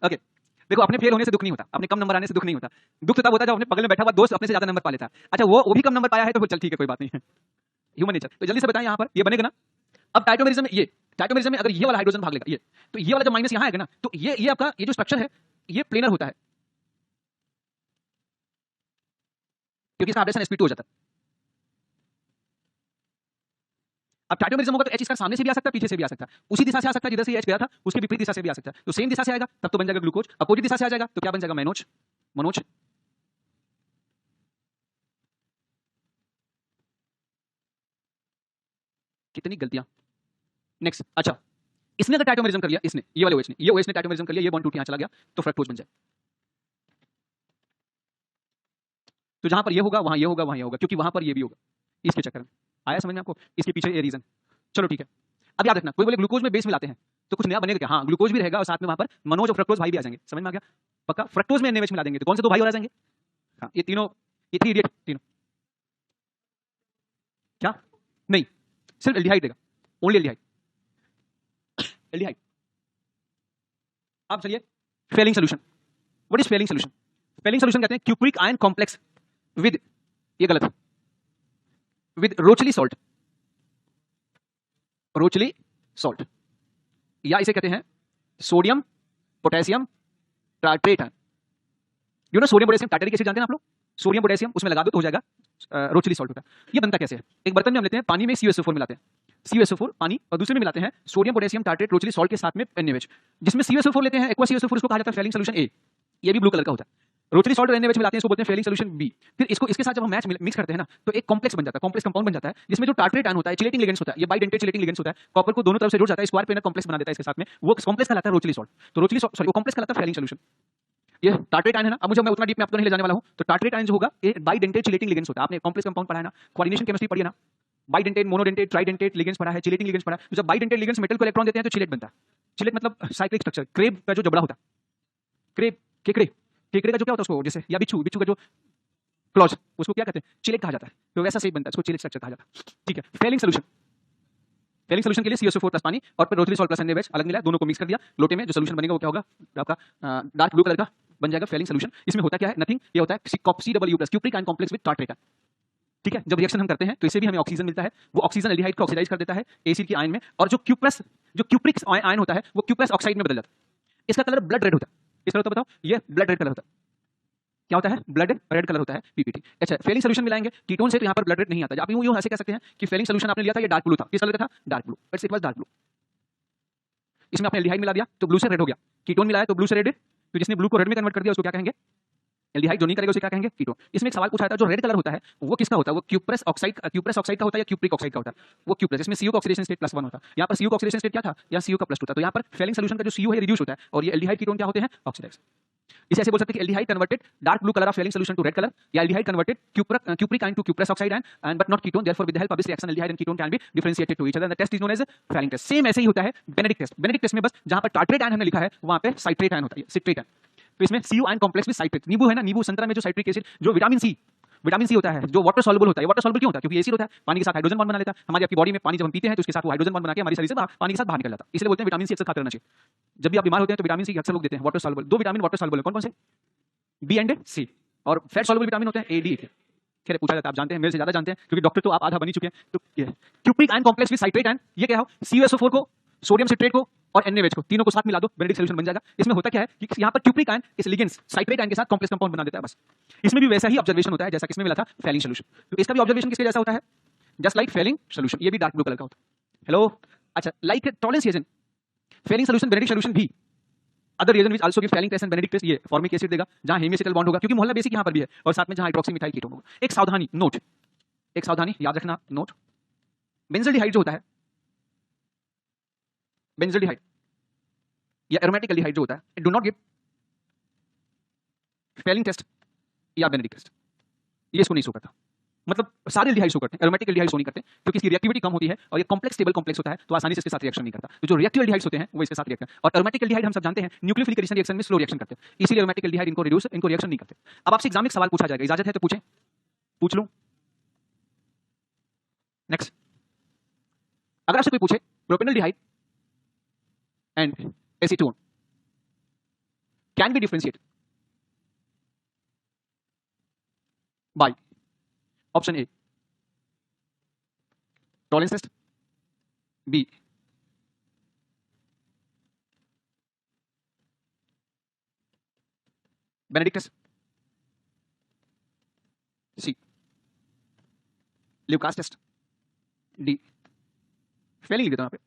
S1: ओके। देखो अपने फेल होने से दुख नहीं होता, अपने कम नंबर आने से दुख नहीं होता, दुख तब होता है जब अपने बगल में बैठा हुआ दोस्त अपने से ज्यादा नंबर पा लेता है। अच्छा वो भी कम नंबर पाया है तो फिर चल ठीक है कोई बात नहीं है, ह्यूमन नेचर। तो जल्दी से बताएं यहाँ पर ये बनेगा ना। अब टाइटोमेरिज्म में, ये टाइटोमेरिज्म में अगर ये वाला हाइड्रोजन भाग लेगा ये, तो ये वाला जब माइनस यहाँ आएगा ना, तो ये आपका ये जो स्ट्रक्चर है ये प्लेनर होता है, क्योंकि इसका हाइड्रोजन sp2 हो जाता है। अब टाइटोमेरिज्म होगा तो H इसका सामने से भी आ सकता है, पीछे से भी आ सकता है, उसी दिशा से आ सकता है जिधर से H गया था, उसके विपरीत दिशा से भी आ सकता है, तो सेम दिशा से आएगा तब तो बन जाएगा ग्लूकोज, अपोजिट दिशा से आ जाएगा तो क्या बन जाएगा, मैनोज, मनोज। कितनी गलतियां। नेक्स्ट, अच्छा इसने अगर टाइटोमेरिज्म कर लिया, इसने ये वाले OH ने, ये OH ने टाइटोमेरिज्म कर लिया, ये बॉन्ड टूट यहाँ चला गया तो फ्रक्टोज बन जाए। तो जहां पर ये होगा वहां ये होगा, वहां ये होगा, क्योंकि वहां पर ये भी होगा, इसके चक्कर में। आया समझ में आपको, इसके पीछे ये रीजन। चलो ठीक है, अब याद रखना कोई बोले ग्लूकोज में बेस मिलाते हैं तो कुछ नया बनेगा क्या, हाँ ग्लूकोज भी रहेगा और साथ में वहां पर मनोज और फ्रक्टोज भाई भी आ जाएंगे, समझ में आ गया पक्का। फ्रक्टोज में NaOH मिला देंगे तो कौन से दो भाई और आ जाएंगे, हाँ ये तीनों, ये 3 इडियट तीनों, क्या नहीं सिर्फ एल्डिहाइड देगा, ओनली एल्डिहाइड, एल्डिहाइड। अब चलिए Fehling solution. What is Fehling solution, Fehling solution कहते हैं क्यूप्रिक आयन कॉम्प्लेक्स विद, ये गलत है, with Rochelle salt, Rochelle salt, या इसे कहते हैं sodium potassium tartrate. You know sodium potassium tartaric acid जानते हैं आप लोग, सोडियम पोटेशियम उसमें लगा दो तो हो जाएगा रोचली सॉल्ट होता है। ये बनता कैसे है, एक बर्तन में हम लेते हैं, पानी में CuSO4 मिलाते हैं, CuSO4 पानी, और दूसरे में मिलाते हैं सोडियम पोटेशियम टार्ट्रेट रोचली सॉल्ट के साथ में NaOH, जिसमें CuSO4 लेते हैं, एक्वा CuSO4 उसको कहा जाता है फेलिंग सोल्यूशन A, ये भी ब्लू कलर का होता है। रोचली सॉल्ट और NaOH मिलाते हैं, इसको बोलते हैं फेलिंग सोल्यूशन B। फिर इसको इसके साथ जब हम मैच मिक्स करते हैं ना तो एक कॉम्प्लेक्स बन जाता है, कॉम्प्लेक्स कंपाउंड बन जाता है, जिसमें जो टार्ट्रेट आयन होता है चिलेटिंग लिगेंड्स होता है, ये बाइडेंटेट चिलेटिंग लिगेंड्स होता है, कॉपर को दोनों तरफ से जुड़ जाता है, स्क्वायर पेनर कॉम्प्लेक्स बना देता है इसके साथ में, वो कॉम्प्लेक्स कहलाता है रोचली सॉल्ट। तो रोचली सॉरी वो कॉम्प्लेक्स कहलाता है फेलिंग सोल्यूशन। ये टार्ट्रेट आयन है ना, अब मुझे मैं उतना डीप में आपको नहीं ले जाने वाला हूं। तो टार्ट्रेट आयन जो होगा ये बाइडेंटेट चिलेटिंग लिगेंड्स होता है, आपने कॉम्प्लेक्स कंपाउंड पढ़ा है ना, कोऑर्डिनेशन केमिस्ट्री पढ़ी है ना, बाइडेंटेट मोनोडेंटेट ट्राइडेंटेट लिगेंड्स पढ़ा है, चिलेटिंग लिगेंड्स पढ़ा है। तो जब बाइडेंटेट लिगेंड्स मेटल को इलेक्ट्रॉन देते हैं तो चिलेट बनता है, चिलेट मतलब साइक्लिक स्ट्रक्चर, क्रेब का जो जबड़ा होता है, क्रेब केकड़े, केकड़े का जो क्या होता है उसको, जैसे या बिच्छू, बिच्छू का जो क्लॉज, उसको क्या कहते हैं, चिलेट कहा जाता है, तो वैसा सेप बनता है, उसको चिलेट स्ट्रक्चर कहा जाता है। ठीक है, फेलिंग सोल्यूशन, फेलिंग सोल्यूशन के लिए CuSO4 प्लस पानी और फिर रोचली सॉल्ट प्लस NaOH अलग मिला, दोनों को मिक्स कर दिया लोटे में, जो सोल्यूशन बनेगा वो क्या होगा आपका डार्क ब्लू कलर का बन जाएगा फेलिंग सोल्यूशन। इसमें होता क्या है, नथिंग, ये होता है COPCW+ cupric ion complex with tartrate. ठीक है, जब रिएक्शन हम करते हैं तो इससे भी हमें ऑक्सीजन मिलता है, वो ऑक्सीजन एल्डिहाइड को ऑक्सीडाइज कर देता है एसिड की आयन में, और जो क्यूप्रिक आयन होता है वो क्यूप्रेस ऑक्साइड में बदल जाता है। इसका कलर ब्लड रेड होता है, इस कलर तो बताओ, ये ब्लड रेड कलर होता है। क्या होता है, ब्लड रेड कलर होता है, पीपीटी। अच्छा, फेलिंग सोल्यूशन मिलाएंगे कीटोन से तो यहाँ पर ब्लड रेड नहीं आता। आप यूं ऐसे कह सकते हैं कि फेलिंग सोल्यूशन आपने लिया था, ये डार्क ब्लू था, किस कलर का था, dark blue, it was dark blue. इसमें आपने एल्डिहाइड मिला दिया तो ब्लू से रेड हो गया, कीटोन मिलाया तो ब्लू से रेड, तो जिसने ब्लू को रेड में कन्वर्ट कर दिया उसको क्या कहेंगे, एल्डिहाइड। जो नहीं करेगा उसे क्या कहेंगे, कीटोन। इसमें एक सवाल पूछा था, जो रेड कलर होता है वो किसका होता है, वो क्यूप्रस ऑक्साइड का होता है या क्यूप्रिक ऑक्साइड का होता है, वो क्यूप्रस। इसमें सीयू का ऑक्सीडेशन स्टेट +1 होता है, यहाँ पर सीयू का ऑक्सीडेशन स्टेट क्या था, यहाँ सीयू का +2 था। तो यहाँ पर फेलिंग सोल्यूशन का जो सीयू है रिड्यूस होता है और ये एल्डिहाइड कीटोन क्या होते हैं, ऑक्सीडाइज। इसे ऐसे बोल सकते हैं कि aldehyde converted dark blue colour of Fehling solution to red colour, या aldehyde converted cupric ion to cuprous oxide and but not ketone, therefore with the help of this reaction aldehyde and ketone can be differentiated to each other, the test is known as Fehling test. Same ऐसे ही होता है Benedict test. Benedict test में बस जहां पर tartrate ion हमने लिखा है वहां पे साइट्रेट आयन होता है, सिट्रेट आयन। तो इसमें Cu ion complex with citrate, नींबू है ना, नींबू संतरा में जो साइट्रिक एसिड, जो विटामिन सी होता है, जो वाटर सॉल्युबल होता है। वाटर सॉल्युबल क्यों होता है, क्योंकि एसिड होता है, पानी के साथ हाइड्रोजन बॉन्ड बना लेता है। हमारी आपकी बॉडी में पानी जब हम पीते हैं तो उसके साथ वो हाइड्रोजन बॉन्ड बना के हमारे शरीर से पानी के साथ बाहर निकल जाता है, इसलिए बोलते हैं विटामिन सी अक्सर खाते रहना चाहिए। जब भी आप बीमार होते हैं तो विटामिन सी अक्सर लोग देते हैं, वाटर सॉल्युबल। दो विटामिन वाटर सॉल्युबल है, कौन कौन से, बी एंड सी। और फैट सॉल्युबल विटामिन होते हैं ए डी। खैर पूछा जाता है, आप जानते हैं, मेरे से ज्यादा जानते हैं क्योंकि डॉक्टर तो आप आधा बन ही चुके हैं। तो ये cupric ion complex with citrate ion, ये क्या हो, CuSO4 को, सोडियम सिट्रेट को और NaOH को, तीनों को साथ मिला दो, बेनेडिक्ट सॉल्यूशन बन जाएगा। इसमें होता क्या है कि यहाँ पर क्यूप्रिक आयन इस लिगेंड्स साइट्रेट आयन के साथ कॉम्प्लेक्स कंपाउंड बना देता है बस। इसमें भी वैसा ही ऑब्जर्वेशन होता है जैसा किसमें मिला था, फेलिंग सॉल्यूशन। तो इसका भी ऑब्जर्वेशन किसके जैसा होता है, जस्ट लाइक फेलिंग सॉल्यूशन। ये भी डार्क ब्लू कलर का होता है। हेलो, अच्छा, like Tollens reagent, Fehling solution, Benedict solution भी। Other reagent which also give Fehling test and Benedict test, ये फॉर्मिक एसिड देगा जहां हेमिएसिटल बॉन्ड होगा, क्योंकि मोहल्ला बेसिक यहां पर भी है, और साथ में जहां हाइड्रोक्सी मिथाइल कीटोन होगा। एक सावधानी नोट, एक सावधानी याद रखना नोट, बेंजल्डिहाइड जो होता है, बेंजल्डिहाइड या एरोमेटिक एल्डिहाइड जो होता है, it do not give Fehling test या बेनेडिक्ट टेस्ट, ये इसको नहीं शो करता। मतलब सारे एल्डिहाइड शो करते हैं, एरोमेटिक एल्डिहाइड शो नहीं करते क्योंकि इसकी रिएक्टिविटी कम होती है और ये कॉम्प्लेक्स स्टेबल कॉम्प्लेक्स होता है तो आसानी से इसके साथ रिएक्शन नहीं करता। तो जो रिएक्टिव एल्डिहाइड्स होते हैं वो इसके साथ रिएक्ट करते हैं, और एरोमेटिक एल्डिहाइड हम सब जानते हैं न्यूक्लियोफिलिक एडिशन रिएक्शन में स्लो रिएक्शन करते हैं, इसीलिए एरोमेटिक एल्डिहाइड इनको रिएक्शन नहीं करते। अब आपसे एग्जाम में एक सवाल पूछा जाएगा, इजाजत है तो पूछें, पूछ लूं, नेक्स्ट। अगर आपसे कोई पूछे propanaldehyde and acetone can be differentiated by option A Tollens test, B Benedict test, C Lucas test, D Fehling लिख देता हूं यहाँ पे।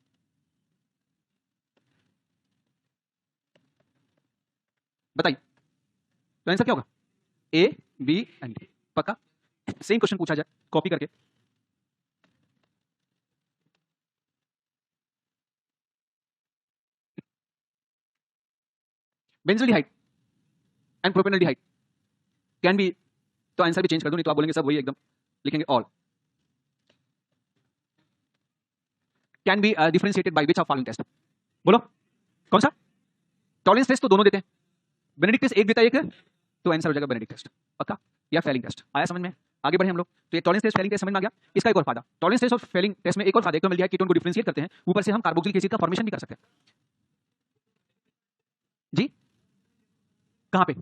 S1: बताइए तो आंसर क्या होगा, ए बी एंड डी, पक्का। सेम क्वेश्चन पूछा जाए कॉपी करके, बेंजल्डिहाइड एंड प्रोपेनॉल्डिहाइड कैन बी, तो आंसर भी चेंज कर दो, नहीं तो आप बोलेंगे सब वही एकदम, लिखेंगे all can be differentiated by which of following test, बोलो कौन सा। टॉलरेंस टेस्ट तो दोनों देते हैं, बेनेडिक्ट टेस्ट एक देता है एक, तो आंसर हो जाएगा बेनेडिक्ट टेस्ट, पक्का। या फेलिंग टेस्ट, आया समझ में, आगे बढ़े हम लोग। तो ये टॉलरेंस टेस्ट फेलिंग टेस्ट समझ में आ गया। इसका एक और फायदा, टॉलरेंस टेस्ट और फेलिंग टेस्ट में एक और फायदा, एक तो एल्डिहाइड कीटोन को डिफरेंशिएट करते हैं, ऊपर से हम कार्बोक्सिलिक एसिड का फॉर्मेशन भी कर सकते हैं। जी कहां पे,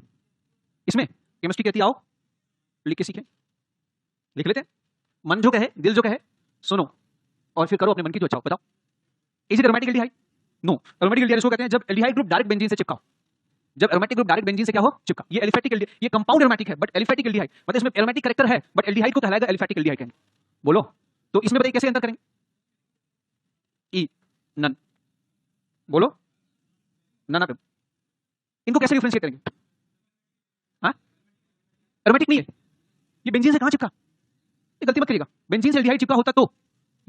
S1: इसमें केमिस्ट्री कहती है आओ लिख के सीखें, लिख लेते हैं, मन जो कहे दिल जो कहे सुनो और फिर करो अपने मन की जो इच्छा हो। बताओ, is it aromatic aldehyde, no. Aromatic aldehyde इसको कहते हैं जब एल्डिहाइड ग्रुप डायरेक्ट बेंजीन से चिपका, जब एरोमेटिक ग्रुप डायरेक्ट बेंजीन से क्या हो, चिपका। ये एलिफेटिक एल्डिहाइड, ये कंपाउंड एरोमेटिक है बट एलिफेटिक एल्डिहाइड, मतलब इसमें एरोमेटिक कैरेक्टर है बट एल्डिहाइड को कहलाएगा एलिफेटिक एल्डिहाइड कहेंगे। बोलो तो इसमें बताइए कैसे अंतर करेंगे, ई नन, बोलो नन ऑफ, इनको कैसे डिफरेंशिएट करेंगे, हाँ एरोमेटिक नहीं है, ये बेंजीन से कहां चिपका, ये गलती मत करिएगा, बेंजीन से एल्डिहाइड चिपका होता तो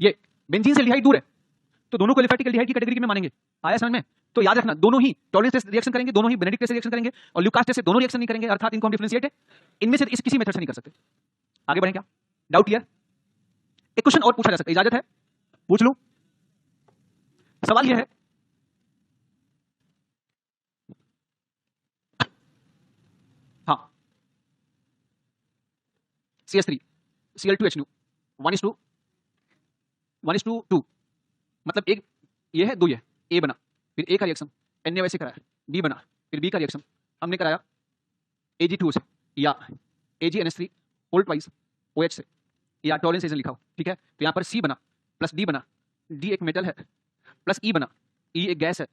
S1: ये बेंजीन से एल्डिहाइड दूर है तो दोनों को एलिफेटिक एल्डिहाइड की कैटेगरी में मानेंगे, आया समझ में। तो याद रखना दोनों ही टॉलरेंस टेस्ट रिएक्शन करेंगे, दोनों ही बेनेडिक्ट टेस्ट रिएक्शन करेंगे, और ल्यूकास टेस्ट से दोनों रिएक्शन नहीं करेंगे, अर्थात इनको हम डिफरेंशिएट है इनमें से इस किसी मेथड से नहीं कर सकते। आगे बढ़ें क्या, डाउट क्लियर। एक क्वेश्चन और पूछा जा सकता है, इजाजत है पूछ लूं। सवाल यह है, हाँ CS3 Cl2H2 1:2 मतलब एक ये है, दो ये ए बना, फिर ए का रिएक्शन एन वैसे कराया, बी बना, फिर बी का रिएक्शन हमने कराया Ag2 से या AgNH3 होल ट्वाइस OH से, या टॉलरेंस रीजन लिखा हो, ठीक है। तो यहाँ पर C बना प्लस D बना, D एक मेटल है, प्लस E बना, E एक गैस है,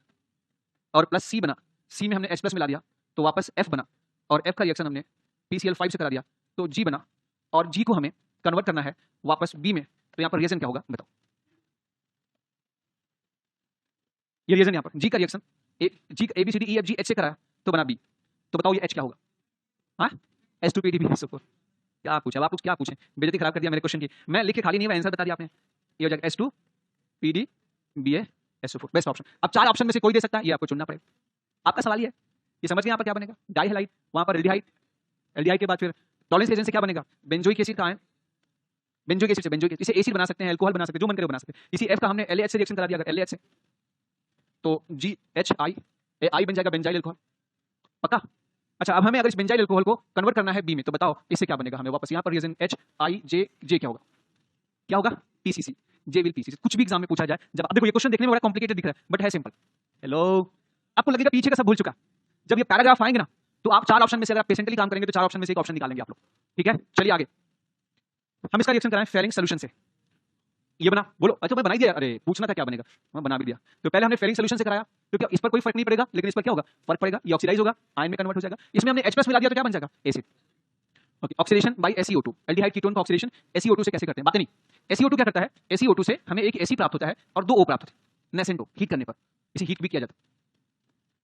S1: और प्लस C बना, C में हमने H+ मिला दिया तो वापस F बना, और F का रिएक्शन हमने PCl5 से करा दिया तो G बना, और G को हमें कन्वर्ट करना है वापस B में, तो यहाँ पर रिएक्शन क्या होगा बताओ। ये रिएक्शन यहाँ पर G का रिएक्शन G ABCDEFGH से कराया तो बना B, तो बताओ ये H क्या होगा। हाँ, H2PDBSO4। क्या पूछा आप, क्या पूछे, बेइज्जती खराब कर दिया मेरे क्वेश्चन की। मैं लिख के खाली नहीं हुआ, आंसर बता दिया आपने। ये हो जाएगा H2PDBaSO4 बेस्ट ऑप्शन। अब 4 ऑप्शन में से कोई दे सकता है, ये आपको चुनना पड़ेगा। आपका सवाल ये है, ये समझ गए यहाँ पर क्या बनेगा, डाई हैलाइड, वहां पर एल्डिहाइड, एल्डिहाइड के बाद फिर टॉलरेंस एजेंट से क्या बनेगा, बेंजोइक एसिड का आयन, बेंजोइक एसिड से बेंजोइक, इसे एसिड बना सकते हैं, अल्कोहल बना सकते हैं, जो मन करे बना सकते हैं। इसी F का हमने LH से रिएक्शन करा दिया, अगर LH से तो GHI बन जाएगा बेंजाइल अल्कोहल, पक्का। अच्छा, अब हमें अगर इस बेंजाइल अल्कोहल को कन्वर्ट करना है B में, तो बताओ इससे क्या बनेगा हमें वापस यहाँ पर रिएक्शन HIJ क्या होगा, क्या होगा PCC, J विल PCC। कुछ भी एग्जाम में पूछा जाए, जब आप देखो ये क्वेश्चन देखने में बड़ा कॉम्प्लिकेटेड दिख रहा है बट है सिंपल। हेलो, आपको लगेगा पीछे का सब भूल चुका, जब ये पैराग्राफ आएंगे ना तो आप 4 ऑप्शन में से, अगर आप पेशेंटली काम करेंगे तो 4 ऑप्शन में से एक ऑप्शन निकालेंगे आप लोग, ठीक है। चलिए आगे, हम इसका रिएक्शन कराएं फेरिंग सोल्यूशन से। ये बना, बोलो। अच्छा मैं बना ही दिया, अरे पूछना था क्या बनेगा, मैं बना भी दिया। तो पहले हमने फेरिंग सोल्यूशन से कराया, क्योंकि इस पर कोई फर्क नहीं पड़ेगा, लेकिन इस पर क्या होगा, फर्क पड़ेगा, ये ऑक्सीडाइज होगा, आयन में कन्वर्ट हो जाएगा। इसमें हमने H+ मिला दिया तो क्या बन जाएगा, acid. Okay, oxidation by SeO2, aldehyde ketone का ऑक्सीडेशन SeO2 से कैसे करते हैं, बातें नहीं। SeO2 क्या करता है, SeO2 से हमें एक Ac प्राप्त होता है और 2 O प्राप्त होते हैं, नेसेंट O, हीट करने पर इसे हीट भी किया जाता है।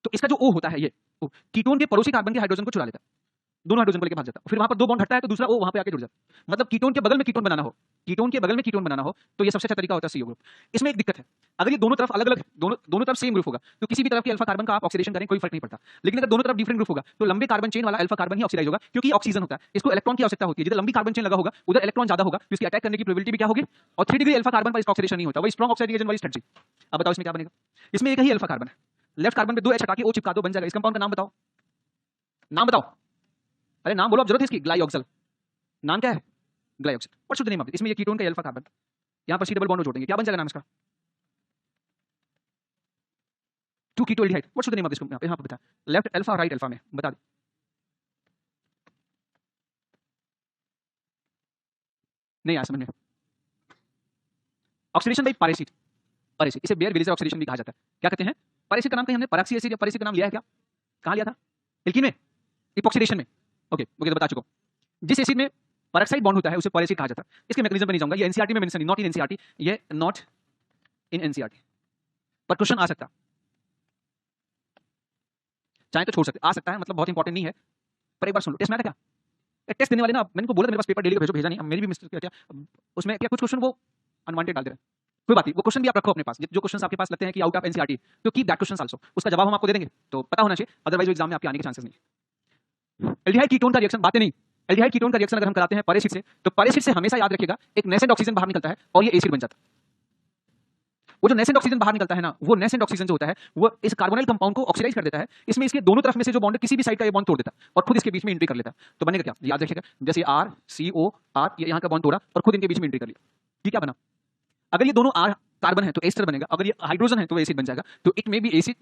S1: तो इसका जो O होता है, ये O कीटोन के पड़ोसी कार्बन के हाइड्रोजन को चुरा लेता है, दोनों हाइड्रोजन को लेकर भाग जाता है, फिर वहां पर 2 बॉन्ड हटता है तो दूसरा O वहां पे आके जुड़ जाता है। मतलब कीटोन के बगल में कीटोन बनाना हो, कीटोन के बगल में कीटोन बनाना हो तो ये सबसे अच्छा तरीका होता है CO ग्रुप। इसमें एक दिक्कत है, अगर ये दोनों तरफ अलग अलग, दोनों तरफ सेम ग्रुप होगा तो किसी भी तरफ के अल्फा कार्बन का आप ऑक्सीडेशन करें कोई फर्क नहीं पड़ता। लेकिन अगर दोनों तरफ डिफरेंट ग्रुप होगा तो लंबे कार्बन चेन वाला अल्फा कार्बन ही ऑक्सीडाइज होगा, क्योंकि ऑक्सीजन होता है, इसको इलेक्ट्रॉन की आवश्यकता होती है। जिधर लंबी कार्बन चेन लगा होगा उधर इलेक्ट्रॉन ज्यादा होगा, तो इसकी अटैक करने की प्रोबेबिलिटी भी क्या होगी, और 3 डिग्री अल्फा कार्बन पर इसका ऑक्सीडेशन नहीं होता, वही स्ट्रांग ऑक्साइड एजेंट वाली स्ट्रेटजी। अब बताओ इसमें क्या बनेगा, इसमें एक ही अल्फा कार्बन है, लेफ्ट कार्बन पे 2 H हटा के O चिपका दो, बन जाएगा। इस कंपाउंड का नाम बताओ, नाम बताओ, अरे नाम बोलो, अब जरूरत है इसकी, ग्लाइऑक्सल। नाम क्या है, glyoxal. What should the name of, इसमें ये कीटोन का अल्फा कार्बन, यहां पर C डबल बॉन्ड जोड़ेंगे, क्या बन जाएगा नाम इसका, 2 keto aldehyde. What should the name of this, यहां पर बता, लेफ्ट अल्फा राइट अल्फा में बता दे, नहीं आया समझ में। ऑक्सीडेशन बाय पैरासिट, पैरासिट, इसे बेयर विलेजर ऑक्सीडेशन भी कहा जाता है। क्या कहते हैं, पैरासिट का नाम कहीं हमने पैराक्सी एसिड या पैरासिट का नाम लिया है क्या, कहां लिया था, एल्कीन में, इपॉक्सीडेशन में। ओके ओके, तो बता चुका हूं। जिस एसिड में पैराक्साइड बॉन्ड होता है उसे पैरासिट कहा जाता है। इसके मैकेनिज्म पे नहीं जाऊंगा, ये एनसीईआरटी में मेंशन नहीं, नॉट इन एनसीईआरटी, ये नॉट इन एनसीईआरटी, पर क्वेश्चन आ सकता, चाहे तो छोड़ सकते, आ सकता है, मतलब बहुत इंपॉर्टेंट नहीं है, पर एक बार सुन लो। टेस्ट में आता क्या, टेस्ट देने वाले ना, मैंने को बोला मेरे पास पेपर डेली का भेजो, भेजा नहीं, मेरी भी मिस्टेक क्या, उसमें क्या कुछ क्वेश्चन वो अनवांटेड डाल दे रहे हैं, कोई बात नहीं, वो क्वेश्चन भी आप रखो अपने पास, जो क्वेश्चन आपके पास लगते हैं कि आउट ऑफ एनसीईआरटी, तो कीप दैट क्वेश्चन आल्सो, उसका जवाब हम आपको दे देंगे, तो पता होना चाहिए, अदरवाइज एग्जाम में आपके आने के चांसेस नहीं। एल्डिहाइड कीटोन का रिएक्शन, बातें नहीं, एल्डिहाइड कीटोन का रिएक्शन अगर हम कराते हैं पैरासिट से, तो पैरासिट से हमेशा याद रखिएगा एक नेसेंट ऑक्सीजन बाहर निकलता है और ये एसिड बन जाता है। वो जो नेसेंट ऑक्सीजन बाहर निकलता है ना, वो नेसेंट ऑक्सीजन जो होता है वो इस कार्बोनाइल कंपाउंड को ऑक्सीडाइज कर देता है, इसमें इसके दोनों तरफ में से जो बॉन्ड किसी भी साइड का ये बॉन्ड तोड़ देता है और खुद इसके बीच में एंट्री कर लेता है। तो बनेगा क्या, याद रखिएगा, जैसे RCOR, ये यहाँ का बॉन्ड तोड़ा और खुद इनके बीच में एंट्री कर लिया, ये क्या बना, अगर ये दोनों R कार्बन है तो एस्टर बनेगा, अगर ये हाइड्रोजन है तो एसिड बन जाएगा, तो it may be acid,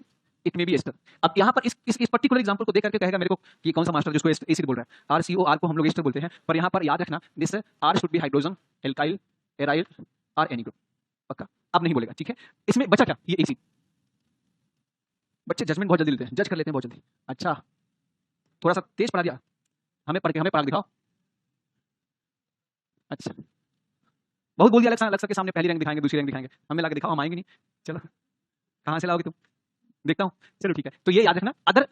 S1: it may be ester. अब यहाँ पर इस पर्टिकुलर एग्जांपल को देख करके कहेगा मेरे को कि कौन सा मास्टर जिसको एसिड बोल रहा है, RCOR को हम लोग एस्टर बोलते हैं, पर यहाँ पर याद रखना this R should be hydrogen, alkyl, aryl और एनी ग्रुप, पक्का। अब नहीं बोलेगा, ठीक है। इसमें बचा क्या, ये एसिड। बच्चे जजमेंट बहुत जल्दी लेते हैं, जज कर लेते हैं बहुत जल्दी। अच्छा थोड़ा सा तेज पढ़ा दिया, हमें पढ़ के हमें पढ़ा दिखाओ। अच्छा बहुत बोल दिया, अलग सबके सामने पहली रैंक दिखाएंगे, दूसरी रैंक दिखाएंगे, हमें लाके दिखाओ, हम आएंगे नहीं। चलो कहां से लाओगे तुम, देखता हूं। चलो ठीक है, तो ये याद रखना। अदर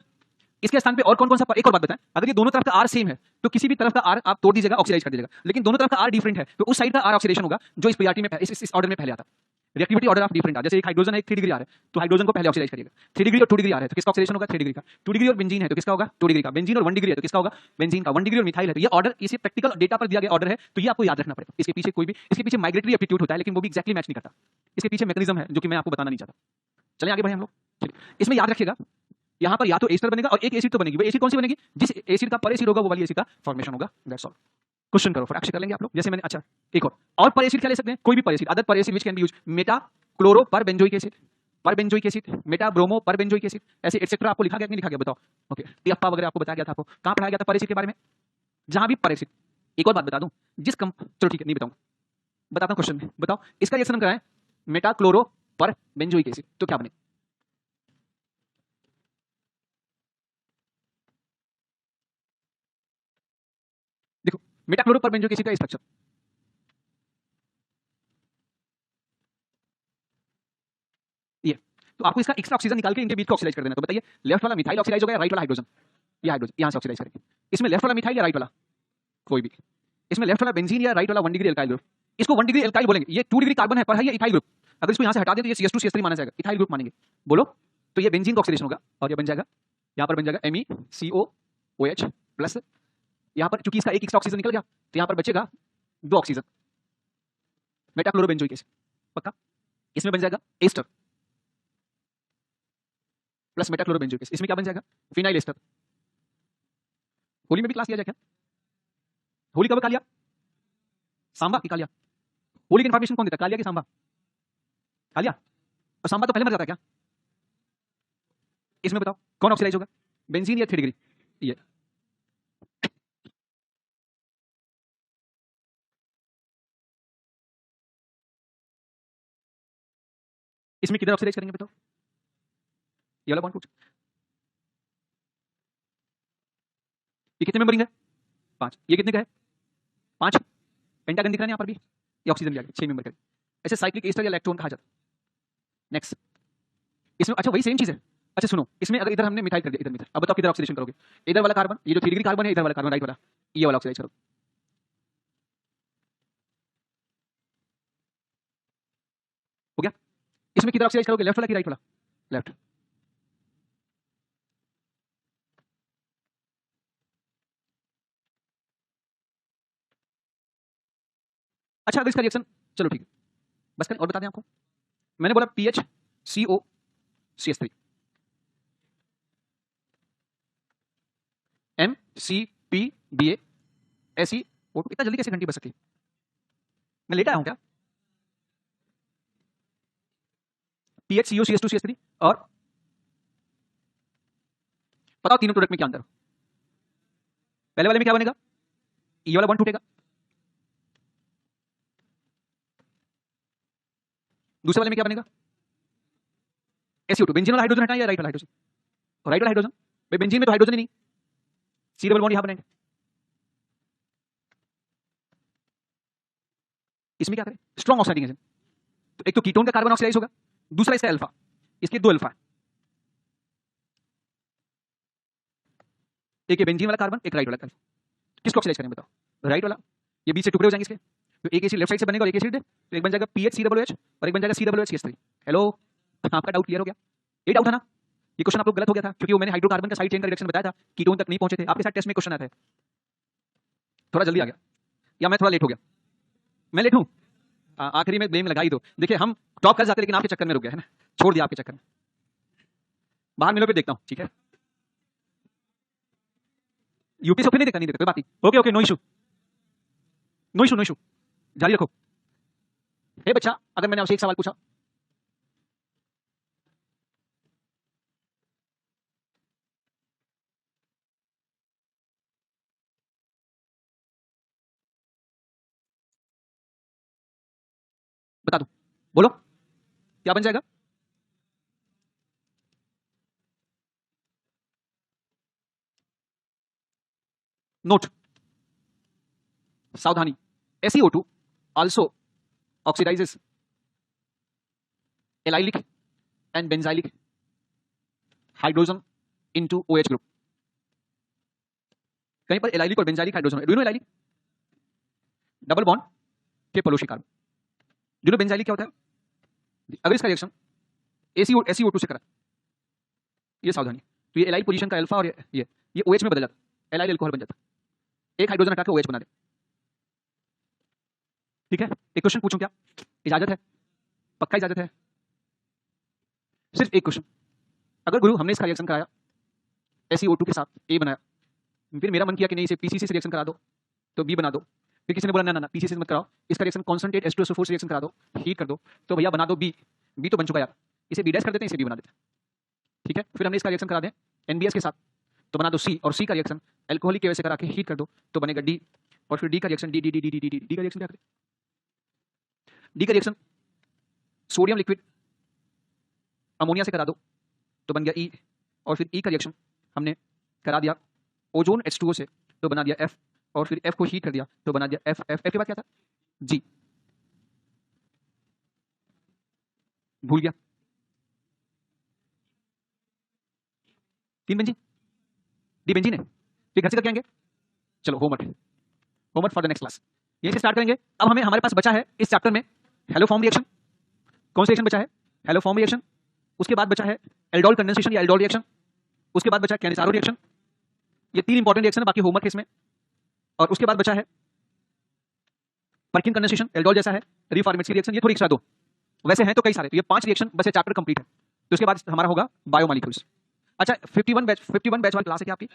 S1: इसके स्थान पे और कौन कौन सा, एक और बात बताएं, अगर ये दोनों तरफ का R सेम है तो किसी भी तरफ का R आप तोड़ दीजिएगा, ऑक्सीडाइज कर दीजिएगा, लेकिन दोनों तरफ का R डिफरेंट है तो उस साइड का R ऑक्सीडेशन होगा जो इस प्रियॉरिटी में, इस ऑर्डर में पहले आता है। रिएक्टिविटी ऑर्डर ऑफ डिफरेंट, जैसे एक हाइड्रोजन है, एक 3 डिग्री R है तो हाइड्रोजन को पहले ऑक्सीडाइज करिएगा। 3 डिग्री और 2 डिग्री R है तो किसका ऑक्सीडेशन होगा, 3 डिग्री का। 2 डिग्री और बेंजीन है तो किसका होगा, 2 डिग्री का। बेंजीन और 1 डिग्री है तो किसका होगा, बेंजीन का। 1 डिग्री और मिथाइल है तो ये ऑर्डर, इसे प्रैक्टिकल डेटा पर दिया गया ऑर्डर है, तो ये आपको याद रखना पड़ेगा। इसके पीछे कोई भी, इसके पीछे माइग्रेटरी एप्टीट्यूड होता है लेकिन वो भी एक्जैक्टली मैच नहीं करता, इसके पीछे मैकेनिज्म है जो कि मैं आपको बताना नहीं चाहता। चलिए आगे बढ़े हम लोग। चलिए इसमें याद रखिएगा, यहाँ पर या तो एस्टर बनेगा और एक एसिड तो बनेगी, वो एसिड कौन सी बनेगी, जिस एसिड का पर एसिड होगा वो वाली एसिड का फॉर्मेशन होगा, दैट्स ऑल। क्वेश्चन करो, फटाक से कर लेंगे आप लोग, जैसे मैंने। अच्छा एक और पर एसिड क्या ले सकते हैं, कोई भी पर एसिड, अदर पर acid which can be used, Meta chloro पर बेंजोइक एसिड, पर बेंजोइक एसिड, मेटा ब्रोमो पर बेंजोइक एसिड, ऐसे एटसेट्रा। आपको लिखा गया कि नहीं लिखा गया, बताओ। ओके टीएफपा वगैरह आपको बताया गया था, आपको कहां पढ़ाया गया था पर एसिड के बारे में, जहां भी पर एसिड। एक और बात बता दूं, चलो ठीक है नहीं बताऊंगा, बताता हूं क्वेश्चन में। बताओ इसका रिएक्शन हम कराएं मेटा क्लोरो पर बेंजोइक एसिड तो क्या बने, मेटाक्लोरोपेंजोइक एसिड का स्ट्रक्चर, ये तो आपको इसका एक्स्ट्रा ऑक्सीजन निकाल के इनके बीच को ऑक्सीडाइज कर देना। तो बताइए लेफ्ट वाला मिथाइल ऑक्सीडाइज होगा या राइट वाला हाइड्रोजन? ये हाइड्रोजन यहां से ऑक्सीडाइज करेंगे। इसमें लेफ्ट वाला मिथाइल या राइट वाला? कोई भी। इसमें लेफ्ट वाला बेंजीन या राइट वाला 1 डिग्री एल्काइल ग्रुप? इसको 1 डिग्री एल्काइल बोलेंगे। ये 2 डिग्री कार्बन है पर है ये इथाइल ग्रुप। अगर इसको यहां से हटा दें तो ये CS2 CS3 माना जाएगा, इथाइल ग्रुप मानेंगे। बोलो तो ये बेंजीन का ऑक्सीडेशन होगा और ये बन जाएगा, यहां पर बन जाएगा MeCOOH प्लस, यहां पर चूंकि इसका एक एक्स्ट्रा ऑक्सीजन निकल गया तो यहां पर बचेगा 2 ऑक्सीजन, मेटाक्लोरोबेंजोइक एसिड। पक्का? इसमें बन जाएगा एस्टर प्लस मेटाक्लोरोबेंजोइक एसिड। इसमें क्या बन जाएगा? Phenyl ester. होली में भी क्लास लिया जाए क्या? होली कब खा लिया? सांबा की खा लिया? होली की इन्फॉर्मेशन कौन देता है, कालिया की सांबा? कालिया। और सांबा तो पहले मर जाता है क्या? इसमें बताओ कौन ऑक्सीडाइज होगा, बेंजीन या 3 डिग्री? ये इसमें किधर ऑक्सीडाइज करेंगे बताओ? ये वाला बॉन्ड पूछ। ये कितने मेंबरिंग है? 5। ये कितने का है? 5। पेंटागन दिख रहा है यहाँ पर भी, ये ऑक्सीजन भी आ गया, 6 मेंबर का। ऐसे साइक्लिक एस्टर या लैक्टोन कहा जाता है। नेक्स्ट इसमें अच्छा वही सेम चीज है। अच्छा सुनो, इसमें अगर इधर हमने मिथाइल कर दिया, इधर मिथाइल, अब बताओ किधर ऑक्सीडेशन करोगे? इधर वाला कार्बन, ये जो 3 डिग्री कार्बन है, इधर वाला कार्बन राइट वाला, ये वाला ऑक्सीडाइज करोगे। हो गया? इसमें किधर ऑक्सीडाइज करोगे, लेफ्ट वाला कि राइट वाला? लेफ्ट। अच्छा अगर इसका रिएक्शन, चलो ठीक है बस करें और बता दें आपको। मैंने बोला PHCOCS3 MCPBA SE, इतना जल्दी कैसे घंटी बच सकती है? मैं लेटा हूं क्या? PHCOCS2CS3 और बताओ तीनों प्रोडक्ट में क्या अंतर? पहले वाले में क्या बनेगा? ये वाला बॉन्ड टूटेगा, दूसरे वाले में क्या बनेगा? SO2। बेंजीन वाला हाइड्रोजन हटाना या राइट वाला हाइड्रोजन? राइट वाला हाइड्रोजन। भाई बेंजीन में तो हाइड्रोजन ही नहीं, C डबल बॉन्ड यहां बनेंगे। इसमें क्या करें? Strong oxidising agent. तो एक तो कीटोन का कार्बन ऑक्सीडाइज होगा, दूसरा इसका अल्फा, इसके 2 अल्फा है। एक बेंजीन वाला कार्बन, एक राइट वाला कार्बन। किसको ऑक्सीडाइज करें बताओ? राइट वाला। ये बीच से टुकड़े हो जाएंगे इसके, तो एक एसिड लेफ्ट साइड से बनेगा और एक एसिड तो एक बन जाएगा PHCOOH और एक बन जाएगा COOH-CS3। हेलो, आपका डाउट क्लियर हो गया? ये डाउट है ना? ये क्वेश्चन आप लोग गलत हो गया था क्योंकि वो मैंने हाइड्रोकार्बन का साइड चेन का रिएक्शन बताया था, कीटोन तक नहीं पहुंचे थे। आपके साथ टेस्ट में क्वेश्चन आया था, थोड़ा जल्दी आ गया या मैं थोड़ा लेट हो गया? मैं लेट हूं? आखिरी में ब्लेम लगा ही दो। देखिए हम टॉप कर जाते लेकिन आपके चक्कर में रुक गए है ना, छोड़ दिया आपके चक्कर में। बाहर मिलो फिर देखता हूं, ठीक है? यूपी से फिर नहीं देखा, नहीं देखा, कोई बात नहीं। Okay okay, no issue, no issue, no issue, जारी रखो। हे बच्चा, अगर मैंने आपसे एक सवाल पूछा, बता दो, बोलो क्या बन जाएगा? नोट, सावधानी, SeO2 also oxidizes allylic and benzylic hydrogen into OH group। कहीं पर एलाइलिक और बेंजाइलिक हाइड्रोजन है। Do you know allylic? Double bond के पड़ोसी carbon. Do you know benzylic क्या होता है? अगर इसका रिएक्शन SeO2 से करा, ये सावधानी, तो ये एलाइल पोजीशन का अल्फा और ये OH में बदल जाता है, एलाइल अल्कोहल बन जाता है। एक हाइड्रोजन हटा के OH बना दे, ठीक है? एक क्वेश्चन पूछूं क्या? इजाजत है? पक्का इजाजत है? सिर्फ एक क्वेश्चन। अगर गुरु हमने इसका रिएक्शन कराया, SeO2 के साथ A बनाया, फिर मेरा मन किया कि नहीं इसे PCC से रिएक्शन करा दो, तो B बना दो। फिर किसी ने बोला ना ना PCC से मत कराओ, इसका रिएक्शन कॉन्सेंट्रेट H2SO4 से रिएक्शन करा दो, हीट कर दो, तो भैया बना दो B। B तो बन चुका यार, इसे B डैश कर देते हैं, इसे B बना देते हैं, ठीक है? फिर हमने इसका रिएक्शन करा दें NBS के साथ, तो बना दो C, और C का रिएक्शन अल्कोहलिक के वजह से करा के हीट कर दो, तो बनेगा D, और फिर D का रिएक्शन D का रिएक्शन क्या करें? D का रिएक्शन सोडियम लिक्विड अमोनिया से करा दो, तो बन गया E, और फिर E का रिएक्शन हमने करा दिया ओजोन H2O से, तो बना दिया F, और फिर एफ को हीट कर दिया तो बना दिया एफ एफ एफ के बाद क्या था जी, भूल गया, 3 बेंजीन, डी बेंजीन है, फिर घर से करके आएंगे, चलो homework for the next class, यहीं से स्टार्ट करेंगे। अब हमें हमारे पास बचा है इस चैप्टर में हेलोफॉर्म रिएक्शन, कौन सा रिएक्शन बचा है, हेलोफॉर्म रिएक्शन, उसके बाद बचा है एल्डोल कंडेंसेशन या एल्डोल रिएक्शन, उसके बाद बचा है कैनिसारो रिएक्शन, ये 3 इंपॉर्टेंट रिएक्शन है, बाकी होमवर्क है इसमें, और उसके बाद बचा है परकिन कंडेंसेशन, एल्डोल जैसा है, रीफॉर्मेट्स की रिएक्शन, ये थोड़ी एक्स्ट्रा 2, वैसे हैं तो कई सारे, तो ये 5 रिएक्शन बस ये चैप्टर कंप्लीट है, तो उसके बाद हमारा होगा बायोमॉलिक्यूल्स। अच्छा 51 बैच वाली क्लास है क्या आपकी?